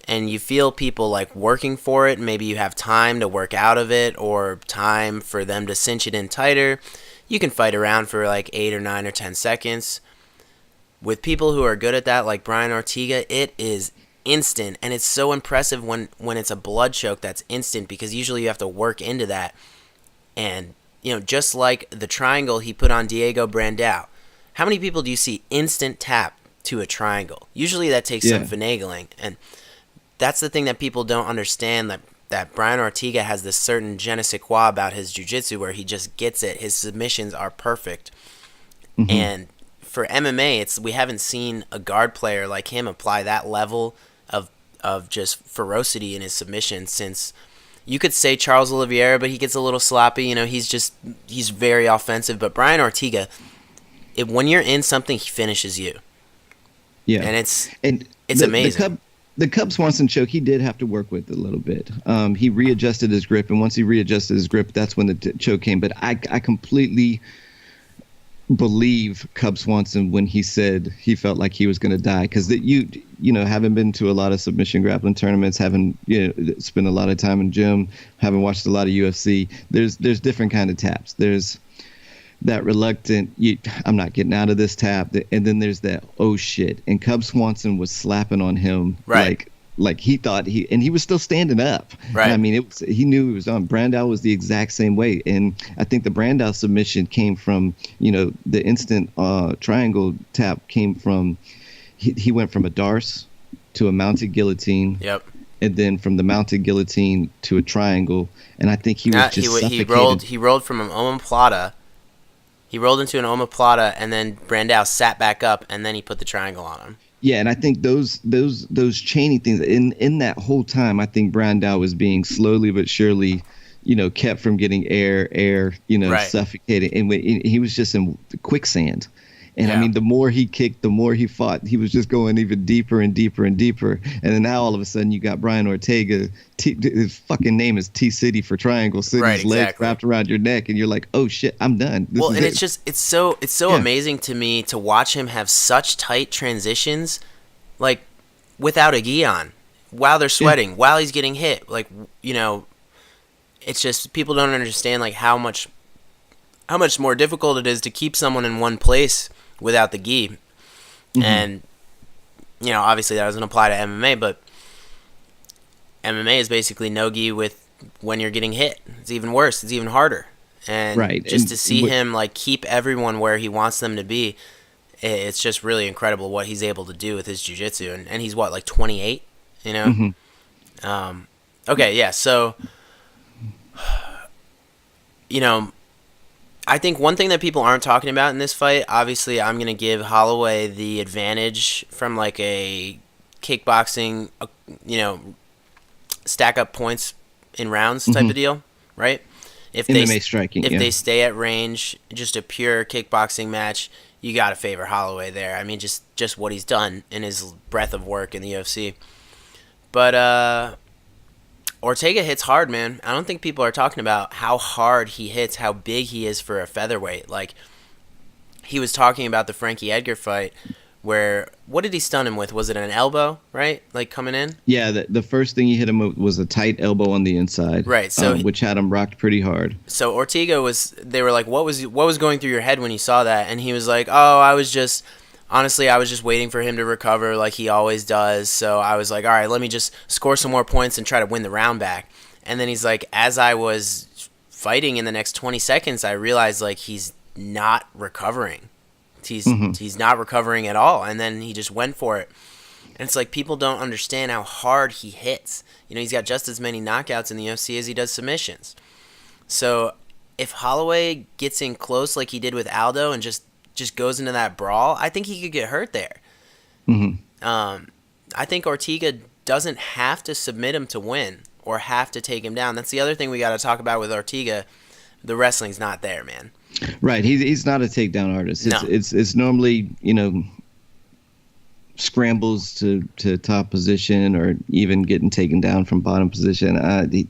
and you feel people like working for it. Maybe you have time to work out of it, or time for them to cinch it in tighter. You can fight around for like 8 or 9 or 10 seconds. With people who are good at that, like Brian Ortega, it is instant, and it's so impressive when it's a blood choke that's instant, because usually you have to work into that. And just like the triangle he put on Diego Brandao, how many people do you see instant tap to a triangle? Usually that takes some finagling, and that's the thing that people don't understand, that Brian Ortega has this certain je ne sais quoi about his jiu-jitsu where he just gets it. His submissions are perfect. And for MMA, we haven't seen a guard player like him apply that level of just ferocity in his submission since, you could say, Charles Oliveira, but he gets a little sloppy. He's very offensive. But Brian Ortega, when you're in something, he finishes you. Yeah, and it's amazing. The Cub Swanson choke, he did have to work with a little bit. He readjusted his grip, and once he readjusted his grip, that's when the choke came. But I completely believe Cub Swanson when he said he felt like he was going to die, because having been to a lot of submission grappling tournaments, having spent a lot of time in gym, having watched a lot of UFC, there's different kind of taps. There's that reluctant, I'm not getting out of this tap, and then there's that oh shit, and Cub Swanson was slapping on him like he thought he was still standing up. Right. And I mean, he knew he was on. Brandao was the exact same way, and I think the Brandao submission came from the instant triangle tap came from he went from a darce to a mounted guillotine. Yep. And then from the mounted guillotine to a triangle, and I think he was just suffocated. He rolled from an omoplata. He rolled into an omoplata, and then Brandao sat back up, and then he put the triangle on him. Yeah, and I think those chaining things in that whole time, I think Brandao was being slowly but surely, kept from getting air, right. suffocating, and he was just in quicksand. And I mean, the more he kicked, the more he fought. He was just going even deeper and deeper and deeper. And then now all of a sudden you got Brian Ortega. His fucking name is T-City for triangle. City's right, exactly. Legs wrapped around your neck, and you're like, oh shit, I'm done. It's so amazing to me to watch him have such tight transitions, like without a gi on, while they're sweating, while he's getting hit. Like, it's just, people don't understand like how much more difficult it is to keep someone in one place without the gi. And obviously that doesn't apply to MMA, but MMA is basically no gi when you're getting hit. It's even worse. It's even harder. And to see him like keep everyone where he wants them to be, it's just really incredible what he's able to do with his jiu-jitsu. And he's what, like 28, Okay, yeah. So I think one thing that people aren't talking about in this fight, obviously I'm going to give Holloway the advantage from like a kickboxing, stack up points in rounds type of deal, right? If MMA striking, if they stay at range, just a pure kickboxing match, you got to favor Holloway there. I mean, just what he's done in his breadth of work in the UFC. But Ortega hits hard, man. I don't think people are talking about how hard he hits, how big he is for a featherweight. Like, he was talking about the Frankie Edgar fight where, what did he stun him with? Was it an elbow, right? Like, coming in? Yeah, the first thing he hit him with was a tight elbow on the inside. Right, so which had him rocked pretty hard. So Ortega they were like, what was going through your head when you saw that? And he was like, I was just waiting for him to recover like he always does. So I was like, all right, let me just score some more points and try to win the round back. And then he's like, as I was fighting in the next 20 seconds, I realized like he's not recovering. He's not recovering at all. And then he just went for it. And it's like, people don't understand how hard he hits. He's got just as many knockouts in the UFC as he does submissions. So if Holloway gets in close like he did with Aldo and just goes into that brawl, I think he could get hurt there. I think Ortega doesn't have to submit him to win or have to take him down. That's the other thing we got to talk about with Ortega. The wrestling's not there, man. Right. He's not a takedown artist. No. It's normally, scrambles to top position or even getting taken down from bottom position. He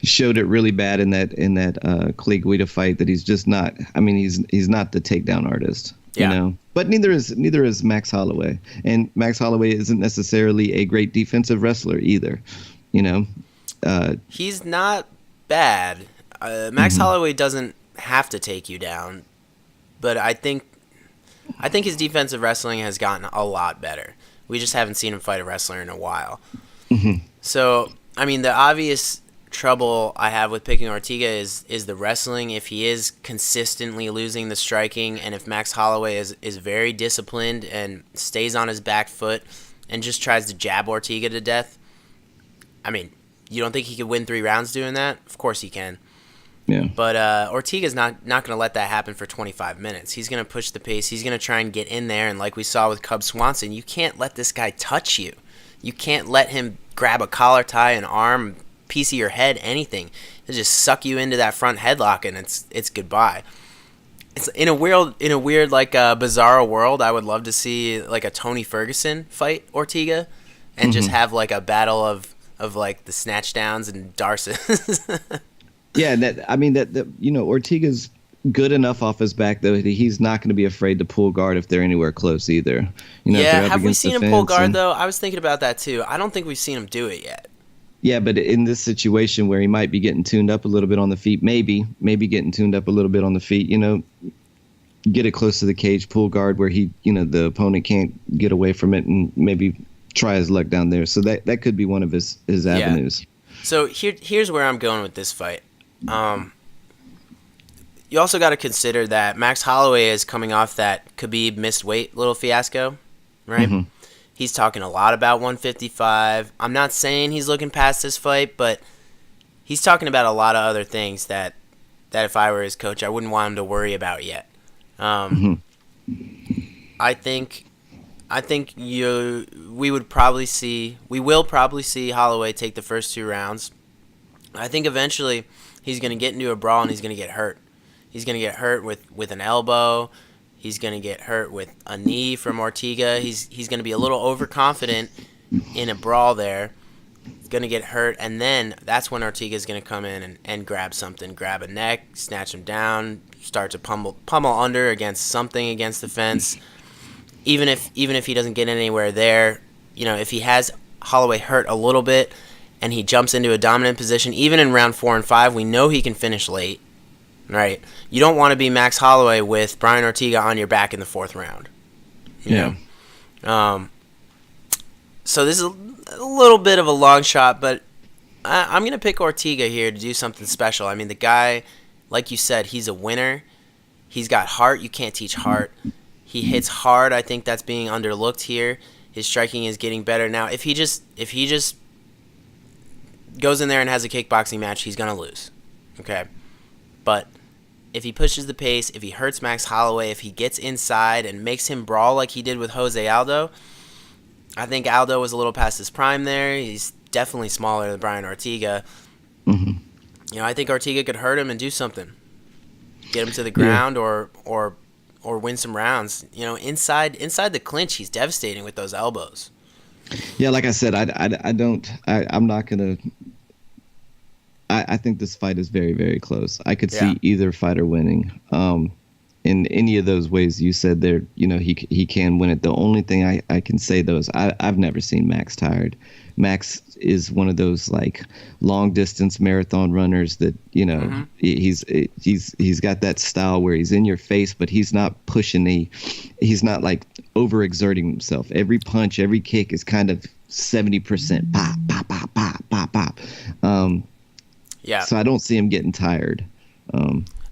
showed it really bad in that Clay Guida fight that he's just not. I mean, he's not the takedown artist. Yeah. But neither is Max Holloway, and Max Holloway isn't necessarily a great defensive wrestler either. He's not bad. Max Holloway doesn't have to take you down, but I think his defensive wrestling has gotten a lot better. We just haven't seen him fight a wrestler in a while. Mm-hmm. So, I mean, the obvious trouble I have with picking Ortega is the wrestling. If he is consistently losing the striking, and if Max Holloway is very disciplined and stays on his back foot and just tries to jab Ortega to death, I mean, you don't think he could win 3 rounds doing that? Of course he can. Yeah. But Ortega's not going to let that happen for 25 minutes. He's going to push the pace. He's going to try and get in there. And like we saw with Cub Swanson, you can't let this guy touch you. You can't let him grab a collar tie, an arm, piece of your head, anything. He'll just suck you into that front headlock, and it's goodbye. It's in a weird like bizarro world. I would love to see like a Tony Ferguson fight Ortega, and just have like a battle of like the snatch downs and Darces. Yeah, that Ortega's good enough off his back though. He's not going to be afraid to pull guard if they're anywhere close either. Yeah, have we seen him pull guard though? I was thinking about that too. I don't think we've seen him do it yet. Yeah, but in this situation where he might be getting tuned up a little bit on the feet, maybe getting tuned up a little bit on the feet, get it close to the cage, pull guard where he, the opponent can't get away from it, and maybe try his luck down there. So that could be one of his avenues. So here's where I'm going with this fight. You also got to consider that Max Holloway is coming off that Khabib missed weight little fiasco, right? Mm-hmm. He's talking a lot about 155. I'm not saying he's looking past this fight, but he's talking about a lot of other things that if I were his coach, I wouldn't want him to worry about yet. I think we will probably see Holloway take the first 2 rounds. I think eventually he's going to get into a brawl and he's going to get hurt. He's going to get hurt with an elbow. He's going to get hurt with a knee from Ortega. He's going to be a little overconfident in a brawl there. He's going to get hurt, and then that's when Ortega's going to come in and grab something, grab a neck, snatch him down, start to pummel under against the fence. Even if he doesn't get anywhere there, if he has Holloway hurt a little bit and he jumps into a dominant position, even in round 4 and 5, we know he can finish late, right? You don't want to be Max Holloway with Brian Ortega on your back in the 4th round. You know? So this is a little bit of a long shot, but I'm going to pick Ortega here to do something special. I mean, the guy, like you said, he's a winner. He's got heart. You can't teach heart. He hits hard. I think that's being underlooked here. His striking is getting better now. If he just goes in there and has a kickboxing match, he's going to lose. Okay? But if he pushes the pace, if he hurts Max Holloway, if he gets inside and makes him brawl like he did with Jose Aldo, I think Aldo was a little past his prime there. He's definitely smaller than Brian Ortega. Mm-hmm. I think Ortega could hurt him and do something. Get him to the ground or win some rounds. Inside the clinch, he's devastating with those elbows. Yeah, like I said, I'm not going to... I think this fight is very, very close. I could see either fighter winning. In any of those ways you said there, he can win it. The only thing I can say though is I've never seen Max tired. Max is one of those like long distance marathon runners that he's got that style where he's in your face, but he's not pushing he's not like overexerting himself. Every punch, every kick is kind of 70% pop, pop, pop, pop, pop, pop. So I don't see him getting tired.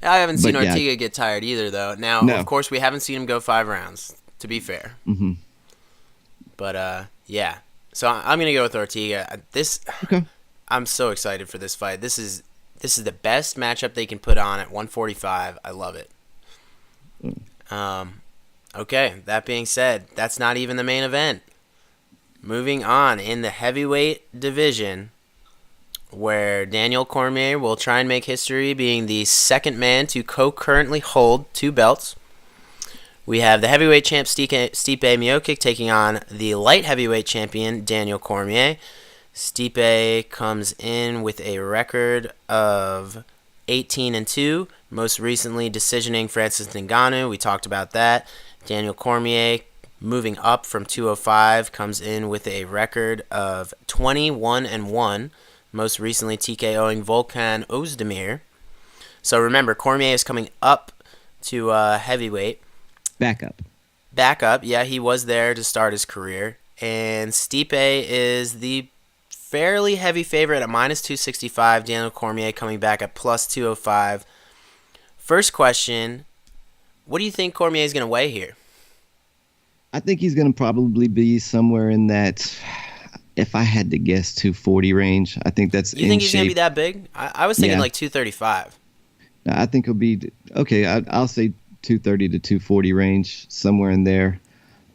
I haven't seen Ortega get tired either, though. Now, of course, we haven't seen him go 5 rounds, to be fair. Mm-hmm. But, So I'm going to go with Ortega. I'm so excited for this fight. This is the best matchup they can put on at 145. I love it. Okay, that being said, that's not even the main event. Moving on, in the heavyweight division, where Daniel Cormier will try and make history being the second man to co-currently hold 2 belts. We have the heavyweight champ Stipe Miocic taking on the light heavyweight champion Daniel Cormier. Stipe comes in with a record of 18-2, most recently decisioning Francis Ngannou. We talked about that. Daniel Cormier, moving up from 205, comes in with a record of 21-1. Most recently TKOing Volkan Ozdemir. So remember, Cormier is coming up to heavyweight. Back up. Yeah, he was there to start his career. And Stipe is the fairly heavy favorite at -265. Daniel Cormier coming back at +205. First question, what do you think Cormier is going to weigh here? I think he's going to probably be somewhere in that, if I had to guess, 240 range. I think that's You think he's going to be that big? I was thinking like 235. I think he'll be, okay, I'll say 230 to 240 range, somewhere in there.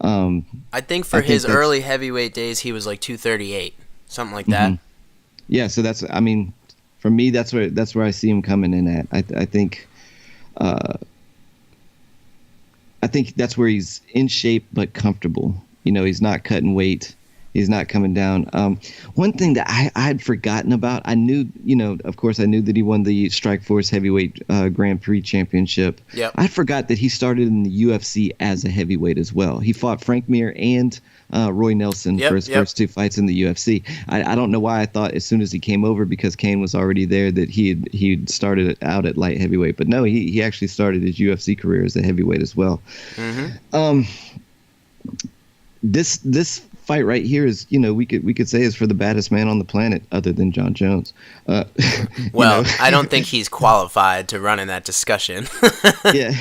I think for his early heavyweight days, he was like 238, something like that. Yeah, so that's, I mean, for me, that's where I see him coming in at. I think that's where he's in shape but comfortable. You know, he's not cutting weight. He's not coming down. One thing that I had forgotten about, I knew, you know, of course, I knew that he won the Strikeforce Heavyweight Grand Prix Championship. Yep. I forgot that he started in the UFC as a heavyweight as well. He fought Frank Mir and Roy Nelson for his first two fights in the UFC. I don't know why I thought as soon as he came over, because Kane was already there, that he'd started out at light heavyweight. But no, he actually started his UFC career as a heavyweight as well. This fight right here is, you know, we could say is for the baddest man on the planet other than John Jones. Well, I don't think he's qualified to run in that discussion. Yeah,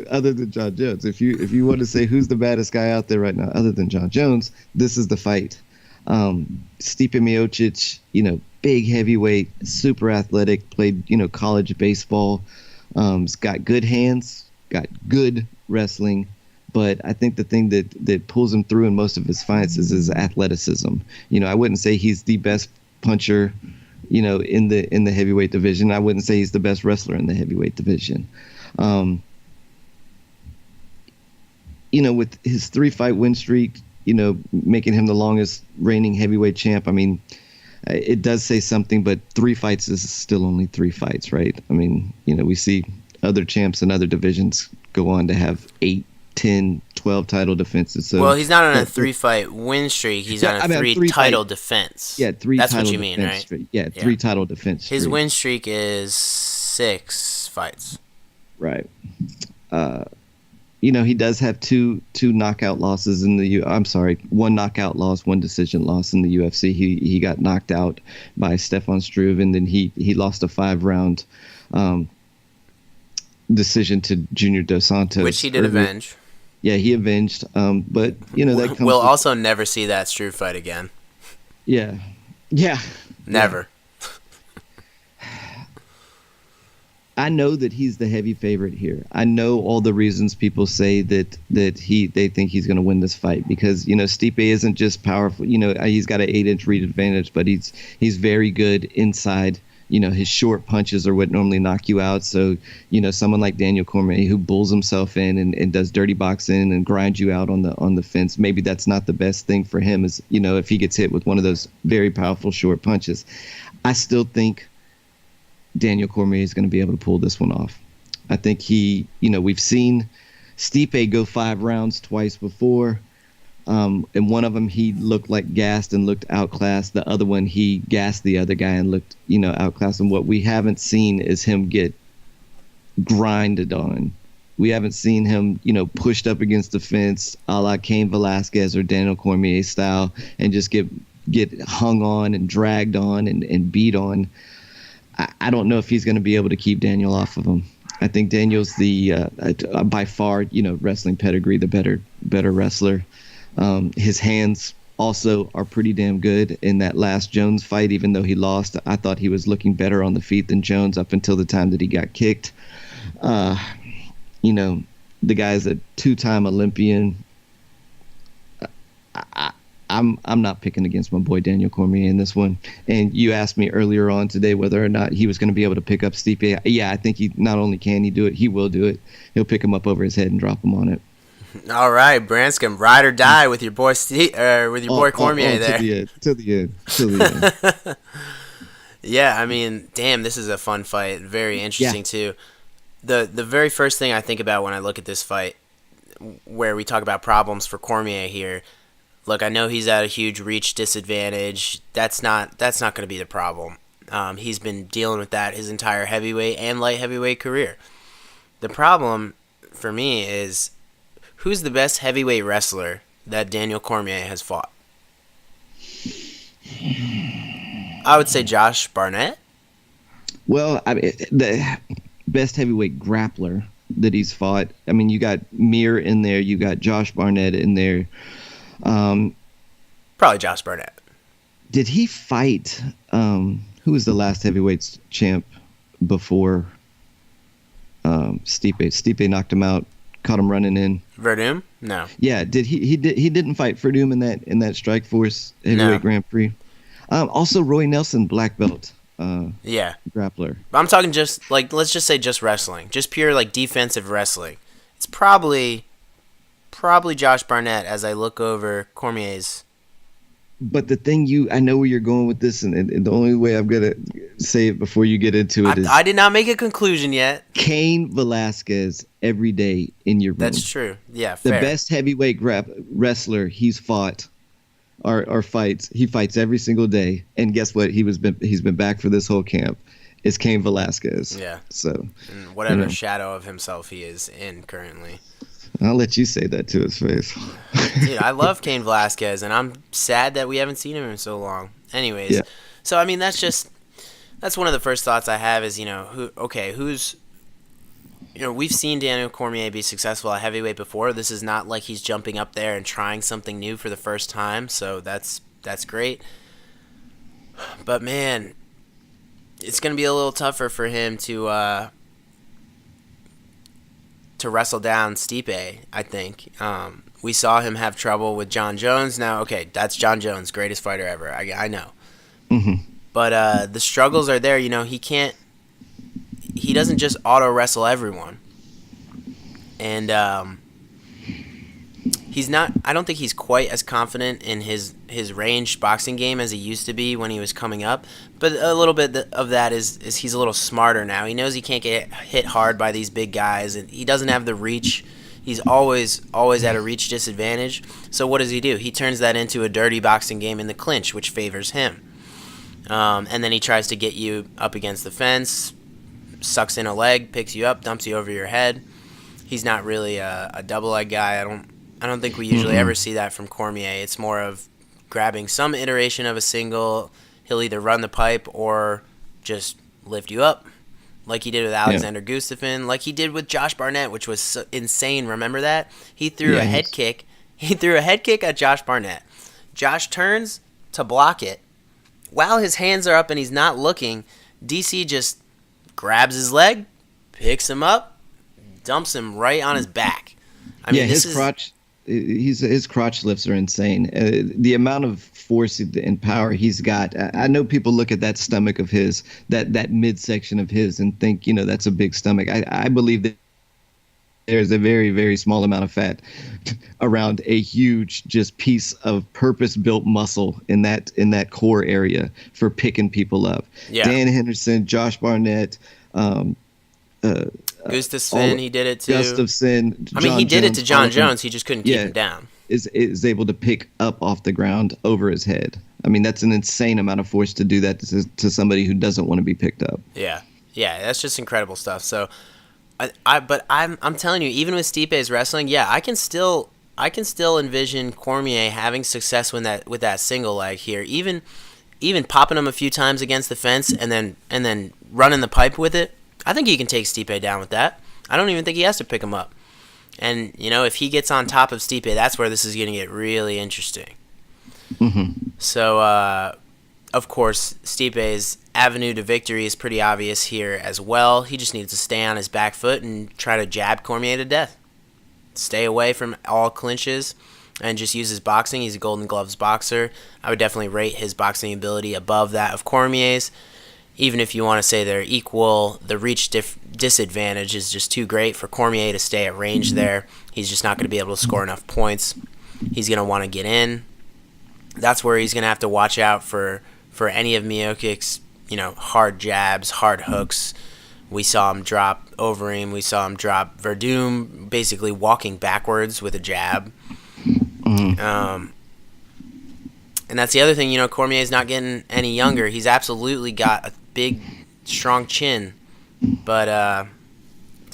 other than John Jones. If you want to say who's the baddest guy out there right now other than John Jones, this is the fight. Stipe Miocic, you know, big heavyweight, super athletic, played, you know, college baseball. He's got good hands, got good wrestling. But I think the thing that pulls him through in most of his fights is his athleticism. You know, I wouldn't say he's the best puncher, you know, in the heavyweight division. I wouldn't say he's the best wrestler in the heavyweight division. You know, with his 3-fight win streak, you know, making him the longest reigning heavyweight champ, I mean, it does say something, but 3 fights is still only 3 fights, right? I mean, you know, we see other champs in other divisions go on to have 8, 10, 12 title defenses. So, well, he's not on a 3-fight win streak. He's on a 3 title defense. Yeah, 3 That's title what you mean, right? Streak. Yeah, 3 title defense streak. His win streak is 6 fights. Right. You know, he does have two knockout losses in the one knockout loss, 1 decision loss in the UFC. He got knocked out by Stefan Struve, and then he lost a 5-round decision to Junior Dos Santos, which he did avenge. Yeah, he avenged. But you know, that comes we'll also never see that Struve fight again. Yeah. Never. I know that he's the heavy favorite here. I know all the reasons people say that they think he's going to win this fight, because, you know, Stipe isn't just powerful. You know, he's got an 8-inch reach advantage, but he's very good inside. You know, his short punches are what normally knock you out. So, you know, someone like Daniel Cormier, who bulls himself in and does dirty boxing and grinds you out on the fence, maybe that's not the best thing for him, is, you know, if he gets hit with one of those very powerful short punches. I still think Daniel Cormier is going to be able to pull this one off. I think we've seen Stipe go 5 rounds twice before. In one of them, he looked like gassed and looked outclassed. The other one, he gassed the other guy and looked, you know, outclassed. And what we haven't seen is him get grinded on. We haven't seen him, you know, pushed up against the fence a la Cain Velasquez or Daniel Cormier style and just get hung on and dragged on and beat on. I don't know if he's going to be able to keep Daniel off of him. I think Daniel's the by far, you know, wrestling pedigree, the better wrestler. His hands also are pretty damn good. In that last Jones fight, even though he lost, I thought he was looking better on the feet than Jones up until the time that he got kicked. You know, the guy's a 2-time Olympian. I'm not picking against my boy Daniel Cormier in this one. And you asked me earlier on today whether or not he was going to be able to pick up Stipe. Yeah, I think he not only can he do it, he will do it. He'll pick him up over his head and drop him on it. All right, Branscombe, ride or die with your boy Cormier there. To the end. Yeah, I mean, damn, this is a fun fight. Very interesting too. The very first thing I think about when I look at this fight, where we talk about problems for Cormier here. Look, I know he's at a huge reach disadvantage. That's not going to be the problem. He's been dealing with that his entire heavyweight and light heavyweight career. The problem for me is, who's the best heavyweight wrestler that Daniel Cormier has fought? I would say Josh Barnett. Well, I mean, the best heavyweight grappler that he's fought. I mean, you got Mir in there, you got Josh Barnett in there. Probably Josh Barnett. Did he fight? Who was the last heavyweight champ before Stipe? Stipe knocked him out, caught him running in. Verdum? No. Yeah, he didn't fight Verdum in that Strikeforce heavyweight Grand Prix. Also Roy Nelson, black belt. Yeah. Grappler. I'm talking just like, let's just say just wrestling, just pure like defensive wrestling. It's probably Josh Barnett as I look over Cormier's. But the thing I know where you're going with this, and the only way I'm gonna say it before you get into it is I did not make a conclusion yet. Cain Velasquez every day in your room. That's true. Yeah, the fair. best heavyweight wrestler he's fought or fights. He fights every single day, and guess what? He's been back for this whole camp. Is Cain Velasquez. Yeah. So and whatever shadow of himself he is in currently. I'll let you say that to his face. Dude, I love Cain Velasquez, and I'm sad that we haven't seen him in so long. Anyways, yeah. So I mean, that's one of the first thoughts I have is, we've seen Daniel Cormier be successful at heavyweight before. This is not like he's jumping up there and trying something new for the first time, so that's great. But man, it's gonna be a little tougher for him to wrestle down Stipe, I think. We saw him have trouble with John Jones. Now, okay, that's John Jones, greatest fighter ever. I know. Mm-hmm. But the struggles are there. He doesn't just auto-wrestle everyone. And I don't think he's quite as confident in his ranged boxing game as he used to be when he was coming up. But a little bit of that is he's a little smarter now. He knows he can't get hit hard by these big guys, and he doesn't have the reach. He's always at a reach disadvantage. So what does he do? He turns that into a dirty boxing game in the clinch, which favors him. And then he tries to get you up against the fence, sucks in a leg, picks you up, dumps you over your head. He's not really a double leg guy. I don't think we usually ever see that from Cormier. It's more of grabbing some iteration of a single. He'll either run the pipe or just lift you up, like he did with Alexander Gustafsson, like he did with Josh Barnett, which was so insane. Remember that? He threw a head kick. He threw a head kick at Josh Barnett. Josh turns to block it. While his hands are up and he's not looking, DC just grabs his leg, picks him up, dumps him right on his back. I mean, his crotch lifts are insane. The amount of force and power he's got. I know people look at that stomach of his, that midsection of his, and think, that's a big stomach. I believe that there's a very, very small amount of fat around a huge just piece of purpose-built muscle in that core area for picking people up. Yeah. Dan Henderson, Josh Barnett, Gustafsson, he did it too. Gustafsson. I mean, he did it to John Jones. He just couldn't keep him down. Is able to pick up off the ground over his head. I mean, that's an insane amount of force to do that to somebody who doesn't want to be picked up. Yeah, that's just incredible stuff. So, but I'm telling you, even with Stipe's wrestling, I can still envision Cormier having success with that single leg here. Even popping him a few times against the fence and then running the pipe with it. I think he can take Stipe down with that. I don't even think he has to pick him up. And, if he gets on top of Stipe, that's where this is going to get really interesting. Mm-hmm. So, of course, Stipe's avenue to victory is pretty obvious here as well. He just needs to stay on his back foot and try to jab Cormier to death. Stay away from all clinches and just use his boxing. He's a Golden Gloves boxer. I would definitely rate his boxing ability above that of Cormier's. Even if you want to say they're equal, the reach disadvantage is just too great for Cormier to stay at range there. He's just not going to be able to score enough points. He's going to want to get in. That's where he's going to have to watch out for any of Miocic's, hard jabs, hard hooks. We saw him drop Overeem. We saw him drop Verdum, basically walking backwards with a jab. Mm-hmm. And that's the other thing, Cormier's not getting any younger. He's absolutely got a big, strong chin. But,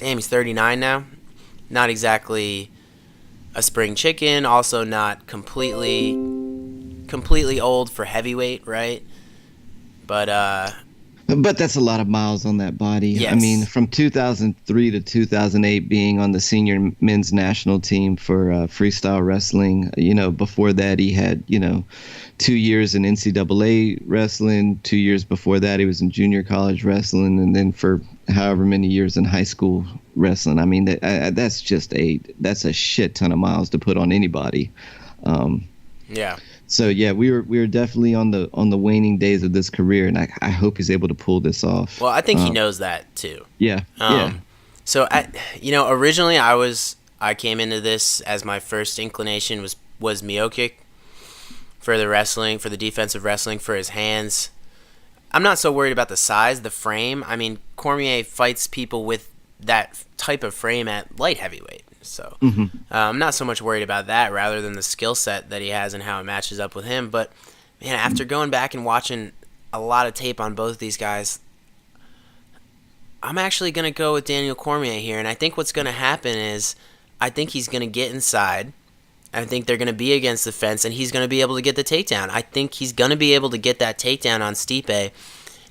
he's 39 now. Not exactly a spring chicken. Also not completely old for heavyweight, right? But that's a lot of miles on that body. Yes. I mean, from 2003 to 2008, being on the senior men's national team for freestyle wrestling. Before that, he had 2 years in NCAA wrestling. 2 years before that, he was in junior college wrestling, and then for however many years in high school wrestling. I mean, that's a shit ton of miles to put on anybody. Yeah. So yeah, we were definitely on the waning days of this career, and I hope he's able to pull this off. Well, I think he knows that too. Yeah. Yeah. So originally I came into this as my first inclination was Miocic for the wrestling, for the defensive wrestling, for his hands. I'm not so worried about the size, the frame. I mean, Cormier fights people with that type of frame at light heavyweight. So I'm not so much worried about that rather than the skill set that he has and how it matches up with him. But, man, after going back and watching a lot of tape on both these guys, I'm actually going to go with Daniel Cormier here. And I think what's going to happen is I think he's going to get inside. I think they're going to be against the fence, and he's going to be able to get the takedown. I think he's going to be able to get that takedown on Stipe,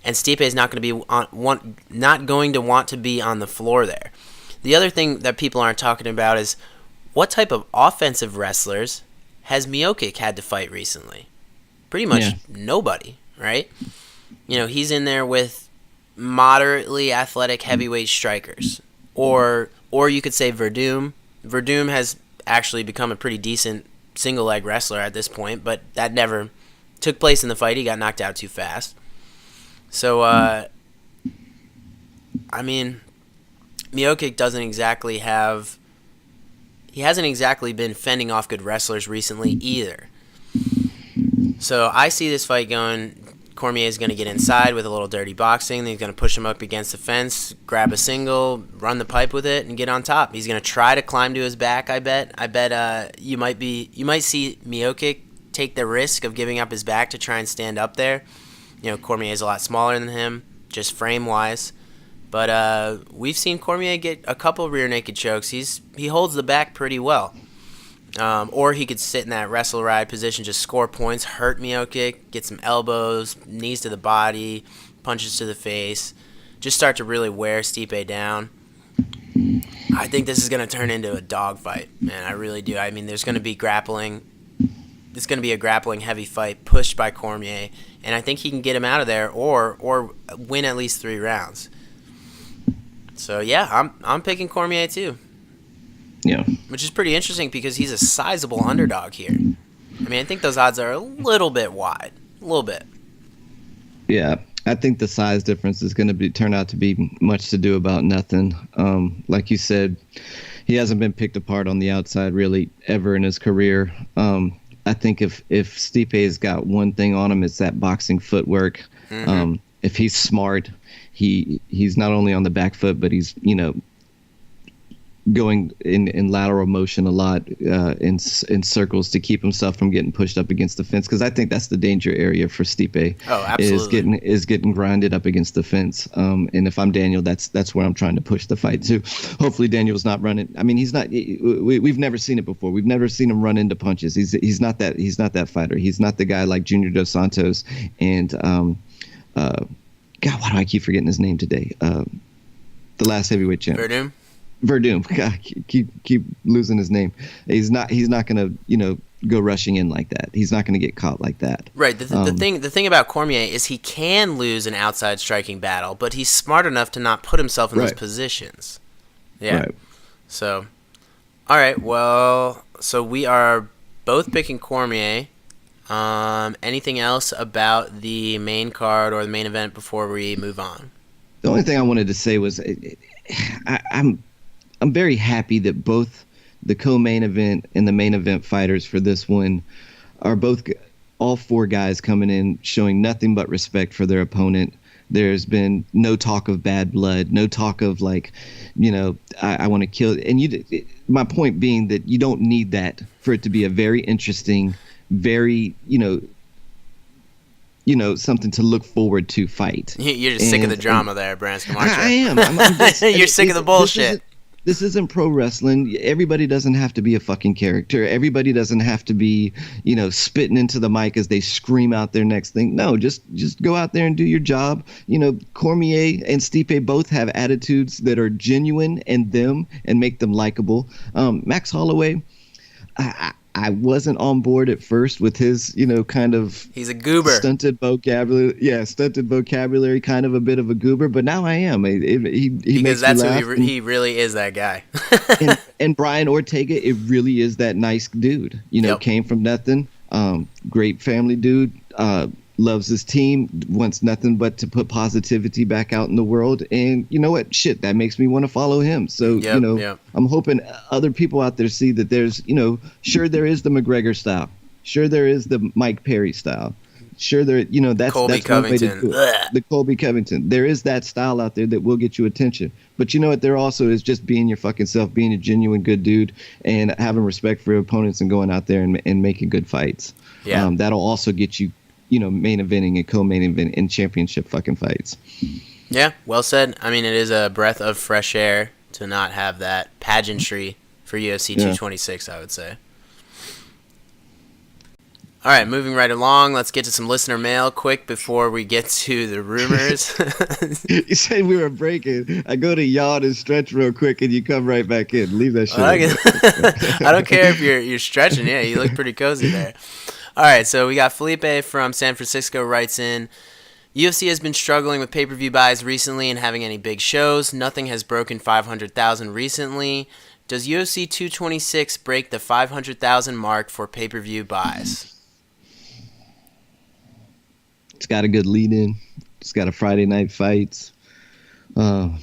and Stipe is not going to be not going to want to be on the floor there. The other thing that people aren't talking about is what type of offensive wrestlers has Miocic had to fight recently? Pretty much nobody, right? He's in there with moderately athletic heavyweight strikers. Or you could say Verdum. Verdum has actually become a pretty decent single-leg wrestler at this point, but that never took place in the fight. He got knocked out too fast. So, I mean, Miocic he hasn't exactly been fending off good wrestlers recently either. So I see this fight going, Cormier is going to get inside with a little dirty boxing, then he's going to push him up against the fence, grab a single, run the pipe with it, and get on top. He's going to try to climb to his back, I bet. You might see Miocic take the risk of giving up his back to try and stand up there. Cormier is a lot smaller than him, just frame-wise. But we've seen Cormier get a couple rear naked chokes. He holds the back pretty well. Or he could sit in that wrestle ride position, just score points, hurt Miocic, get some elbows, knees to the body, punches to the face, just start to really wear Stipe down. I think this is going to turn into a dogfight, man. I really do. I mean, there's going to be grappling. It's going to be a grappling heavy fight pushed by Cormier, and I think he can get him out of there or win at least 3 rounds. So yeah, I'm picking Cormier too. Yeah. Which is pretty interesting because he's a sizable underdog here. I mean, I think those odds are a little bit wide. A little bit. Yeah. I think the size difference is going to turn out to be much to do about nothing. Like you said, he hasn't been picked apart on the outside really ever in his career. I think if Stipe's got one thing on him, it's that boxing footwork. If he's smart, he's not only on the back foot, but he's going in lateral motion a lot in circles to keep himself from getting pushed up against the fence, because I think that's the danger area for Stipe. Oh, absolutely. is getting grinded up against the fence. And if I'm Daniel, that's where I'm trying to push the fight to. Hopefully Daniel's not running. I mean, he's not. We've never seen it before. We've never seen him run into punches. He's not that fighter. He's not the guy like Junior Dos Santos and God, why do I keep forgetting his name today? The last heavyweight champ. Verdum. God, keep losing his name. He's not gonna go rushing in like that. He's not gonna get caught like that. Right. The thing about Cormier is he can lose an outside striking battle, but he's smart enough to not put himself in those positions. Yeah. Right. So, all right. Well, so we are both picking Cormier. Anything else about the main card or the main event before we move on? The only thing I wanted to say was I'm very happy that both the co-main event and the main event fighters for this one are all 4 guys coming in showing nothing but respect for their opponent. There's been no talk of bad blood, no talk of I want to kill. And my point being that you don't need that for it to be a very interesting, very something to look forward to fight. You're just sick of the drama there, Branscombe, aren't you? I am. You're sick of the bullshit. This isn't pro wrestling. Everybody doesn't have to be a fucking character. Everybody doesn't have to be, spitting into the mic as they scream out their next thing. No, just go out there and do your job. Cormier and Stipe both have attitudes that are genuine and make them likable. Max Holloway, I wasn't on board at first with his, kind of he's a goober, stunted vocabulary. Yeah, stunted vocabulary, kind of a bit of a goober. But now I am. He because makes that's me laugh. who he really is. That guy. and Brian Ortega, it really is that nice dude. Yep. Came from nothing. Great family dude. Loves his team. Wants nothing but to put positivity back out in the world. And you know what? Shit, that makes me want to follow him. So Yep. I'm hoping other people out there see that there's sure there is the McGregor style. Sure there is the Mike Perry style. Sure there that's Colby one way to Covington. do it. The Colby Covington. There is that style out there that will get you attention. But you know what? There also is just being your fucking self, being a genuine good dude, and having respect for your opponents and going out there and making good fights. Yeah. That'll also get you, main eventing and co-main event and championship fucking fights. Yeah, well said. I mean, it is a breath of fresh air to not have that pageantry for UFC 226, I would say. All right, moving right along, let's get to some listener mail quick before we get to the rumors. You said we were breaking. I go to yawn and stretch real quick, and you come right back in. Leave that shit. I don't care if you're stretching. Yeah, you look pretty cozy there. All right, so we got Felipe from San Francisco writes in, UFC has been struggling with pay-per-view buys recently and having any big shows. Nothing has broken 500,000 recently. Does UFC 226 break the 500,000 mark for pay-per-view buys? It's got a good lead-in. It's got a Friday night fights. I'm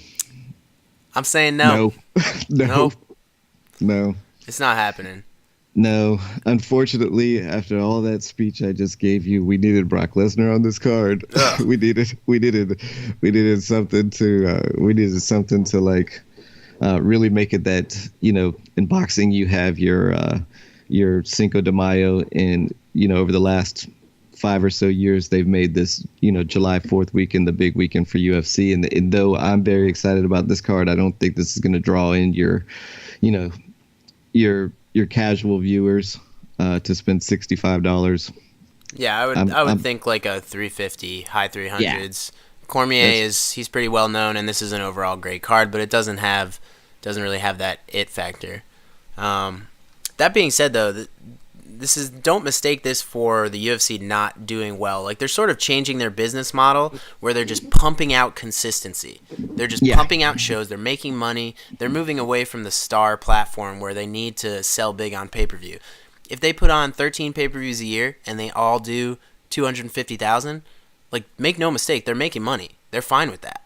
saying no. No. It's not happening. No, unfortunately, after all that speech I just gave you, we needed Brock Lesnar on this card. we needed something to like really make it that in boxing you have your Cinco de Mayo, and over the last 5 or so years they've made this July 4th weekend the big weekend for UFC, and though I'm very excited about this card, I don't think this is going to draw in your casual viewers to spend $65. Yeah, I would think like a 350, high 300s. Yeah. Cormier he's pretty well known, and this is an overall great card, but it doesn't really have that it factor. That being said, though, don't mistake this for the UFC not doing well. Like, they're sort of changing their business model where they're just pumping out consistency. They're just pumping out shows. They're making money. They're moving away from the star platform where they need to sell big on pay-per-view. If they put on 13 pay-per-views a year and they all do 250,000, like, make no mistake, they're making money. They're fine with that.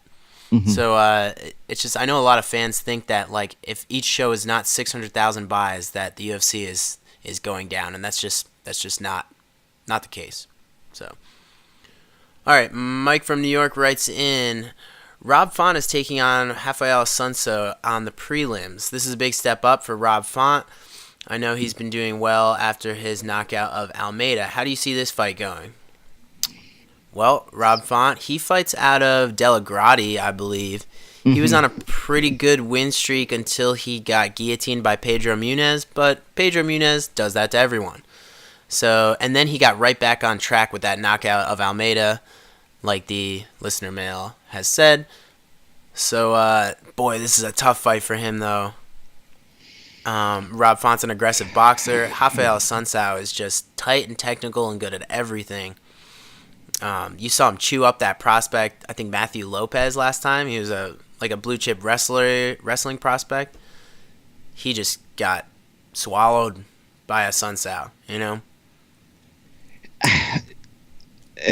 Mm-hmm. So it's just, I know a lot of fans think that, like, if each show is not 600,000 buys, that the UFC is going down, and that's just not the case. So, all right, Mike from New York writes in, Rob Font is taking on Rafael Assunção on the prelims. This is a big step up for Rob Font. I know he's been doing well after his knockout of Almeida. How do you see this fight going? Well, Rob Font, he fights out of Delagrati, I believe. Mm-hmm. He was on a pretty good win streak until he got guillotined by Pedro Munez, but Pedro Munez does that to everyone. So, and then he got right back on track with that knockout of Almeida, like the listener mail has said. So, boy, this is a tough fight for him, though. Rob Font's an aggressive boxer. Rafael Assunção is just tight and technical and good at everything. You saw him chew up that prospect, I think Matthew Lopez last time. He was a blue chip wrestling prospect. He just got swallowed by Assunção, And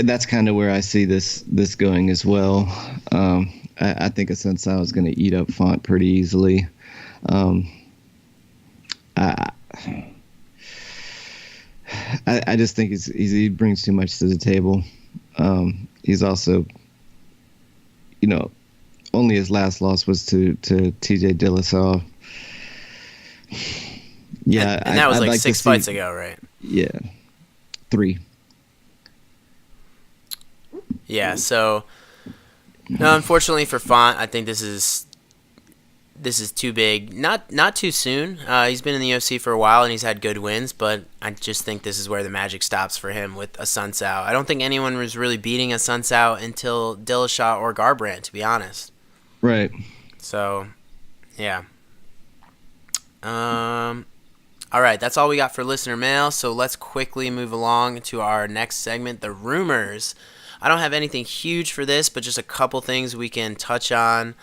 that's kind of where I see this going as well. I think Assunção is going to eat up Font pretty easily. I just think he brings too much to the table. He's also, only his last loss was to TJ Dillashaw. Yeah, and that was like 6 fights ago, right? Yeah, 3. Yeah, so no, unfortunately for Font, I think this is this is too big. Not too soon. He's been in the UFC for a while and he's had good wins, but I just think this is where the magic stops for him with a Sun Tzu. I don't think anyone was really beating a Sun Tzu until Dillashaw or Garbrandt, to be honest. Right. So, yeah. All right, that's all we got for listener mail. So let's quickly move along to our next segment, the rumors. I don't have anything huge for this, but just a couple things we can touch on.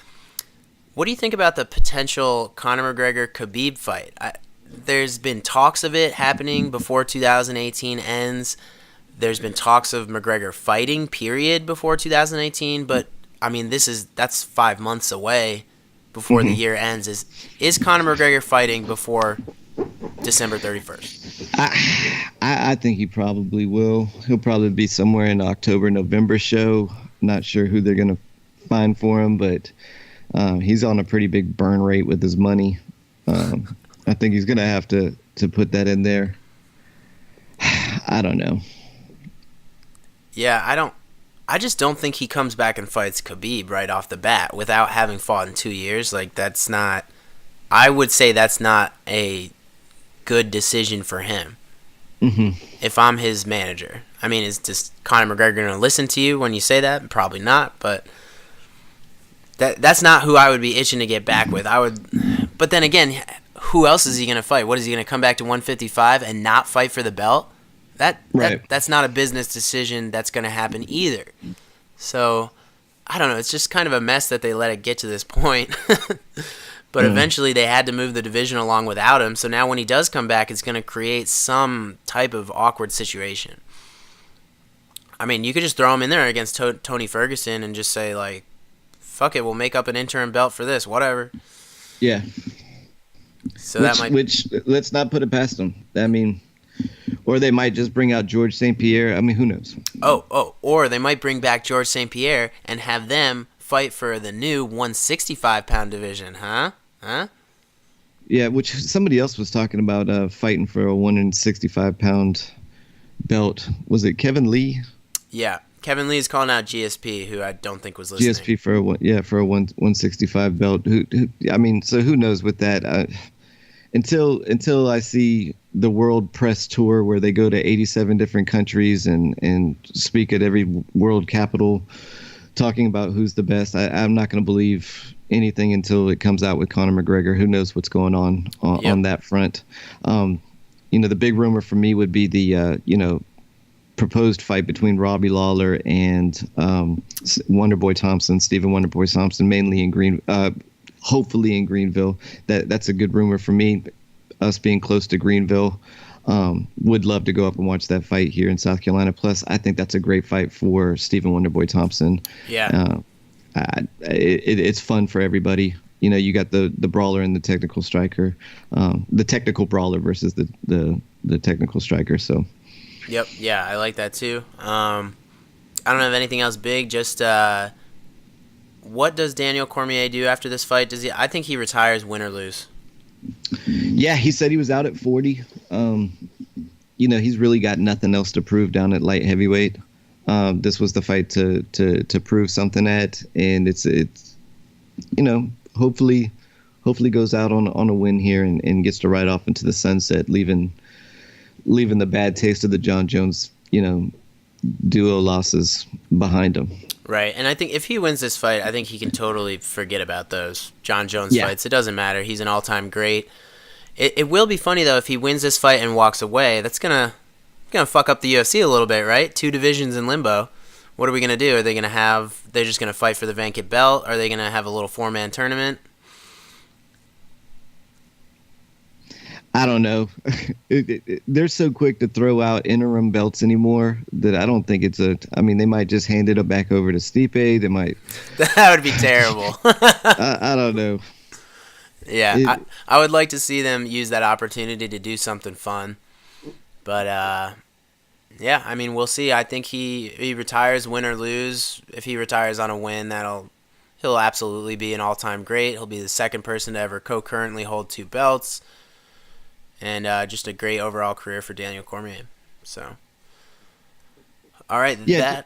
What do you think about the potential Conor McGregor-Khabib fight? There's been talks of it happening before 2018 ends. There's been talks of McGregor fighting, period, before 2018. But, I mean, that's 5 months away before the year ends. Is Conor McGregor fighting before December 31st? I think he probably will. He'll probably be somewhere in the October-November show. Not sure who they're going to find for him, but he's on a pretty big burn rate with his money. I think he's going to have to put that in there. I don't know. Yeah, I just don't think he comes back and fights Khabib right off the bat without having fought in 2 years. Like, that's not... I would say that's not a good decision for him. If I'm his manager. I mean, is just Conor McGregor going to listen to you when you say that? Probably not, but that's not who I would be itching to get back with. But then again, who else is he going to fight? What, is he going to come back to 155 and not fight for the belt? That's not a business decision that's going to happen either. So, I don't know. It's just kind of a mess that they let it get to this point. But eventually they had to move the division along without him. So now when he does come back, it's going to create some type of awkward situation. I mean, you could just throw him in there against Tony Ferguson and just say, like, fuck it, we'll make up an interim belt for this, whatever. Yeah. So which let's not put it past them. I mean, or they might just bring out George St. Pierre. I mean, who knows? Or they might bring back George St. Pierre and have them fight for the new 165-pound division, huh? Yeah, which somebody else was talking about fighting for a 165-pound belt. Was it Kevin Lee? Yeah, Kevin Lee is calling out GSP, who I don't think was listening. GSP for a 165 belt. I mean, so who knows with that? Until I see the World Press Tour where they go to 87 different countries and speak at every world capital, talking about who's the best, I'm not going to believe anything until it comes out with Conor McGregor. Who knows what's going on that front? The big rumor for me would be the proposed fight between Robbie Lawler and Wonderboy Thompson, Stephen Wonderboy Thompson, hopefully in Greenville. That's a good rumor for me. Us being close to Greenville, would love to go up and watch that fight here in South Carolina. Plus, I think that's a great fight for Stephen Wonderboy Thompson. Yeah. It's fun for everybody. You got the brawler and the technical striker, the technical brawler versus the technical striker. So. Yep. Yeah, I like that too. I don't have anything else big. Just what does Daniel Cormier do after this fight? I think he retires, win or lose. Yeah, he said he was out at 40. He's really got nothing else to prove down at light heavyweight. This was the fight to prove something at, and it's hopefully goes out on a win here and gets to ride off into the sunset, leaving the bad taste of the John Jones duo losses behind him. Right, and I think if he wins this fight, I think he can totally forget about those John Jones fights. It doesn't matter. He's an all-time great. It will be funny, though, if he wins this fight and walks away. That's gonna fuck up the UFC a little bit, right? 2 divisions in limbo. What are we going to do? Are they they're just going to fight for the vacant belt? Are they going to have a little 4-man tournament? I don't know. They're so quick to throw out interim belts anymore that I don't think they might just hand it back over to Stipe. They might. That would be terrible. I don't know. Yeah, I would like to see them use that opportunity to do something fun. But, yeah, I mean, we'll see. I think he retires, win or lose. If he retires on a win, he'll absolutely be an all-time great. He'll be the second person to ever concurrently hold 2 belts. And just a great overall career for Daniel Cormier. So, all right, just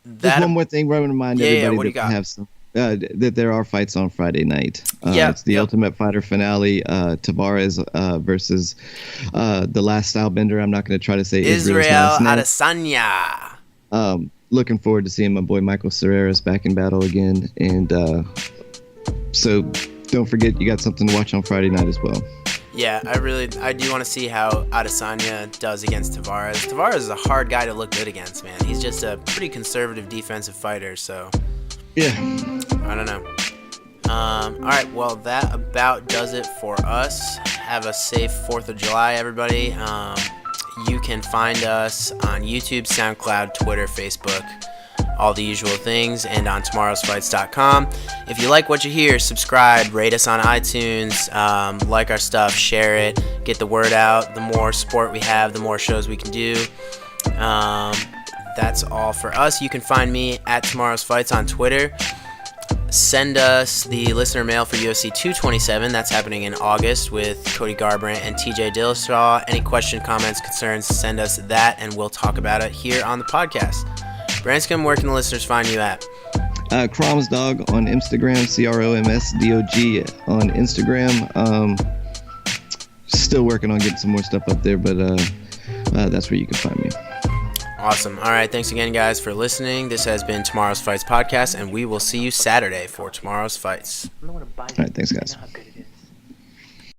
one more thing. I want to remind everybody that we have some that there are fights on Friday night. It's the Ultimate Fighter finale. Tavares versus the last stylebender. I'm not going to try to say Israel last name. Adesanya. Looking forward to seeing my boy Michael Serreras back in battle again. And so don't forget, you got something to watch on Friday night as well. Yeah, I do want to see how Adesanya does against Tavares. Tavares is a hard guy to look good against, man. He's just a pretty conservative defensive fighter, so yeah, I don't know. All right, well, that about does it for us. Have a safe 4th of July, everybody. You can find us on YouTube, SoundCloud, Twitter, Facebook, all the usual things, and on tomorrowsfights.com. If you like what you hear, subscribe, rate us on iTunes, like our stuff, share it, get the word out. The more support we have, the more shows we can do. That's all for us. You can find me at Tomorrow's Fights on Twitter. Send us the listener mail for UFC 227. That's happening in August with Cody Garbrandt and TJ Dillashaw. Any question, comments, concerns, send us that, and we'll talk about it here on the podcast. Branscombe, where can the listeners find you at? Cromsdog on Instagram, CROMSDOG on Instagram. Still working on getting some more stuff up there, but that's where you can find me. Awesome. All right. Thanks again, guys, for listening. This has been Tomorrow's Fights Podcast, and we will see you Saturday for Tomorrow's Fights. All right. Thanks, guys.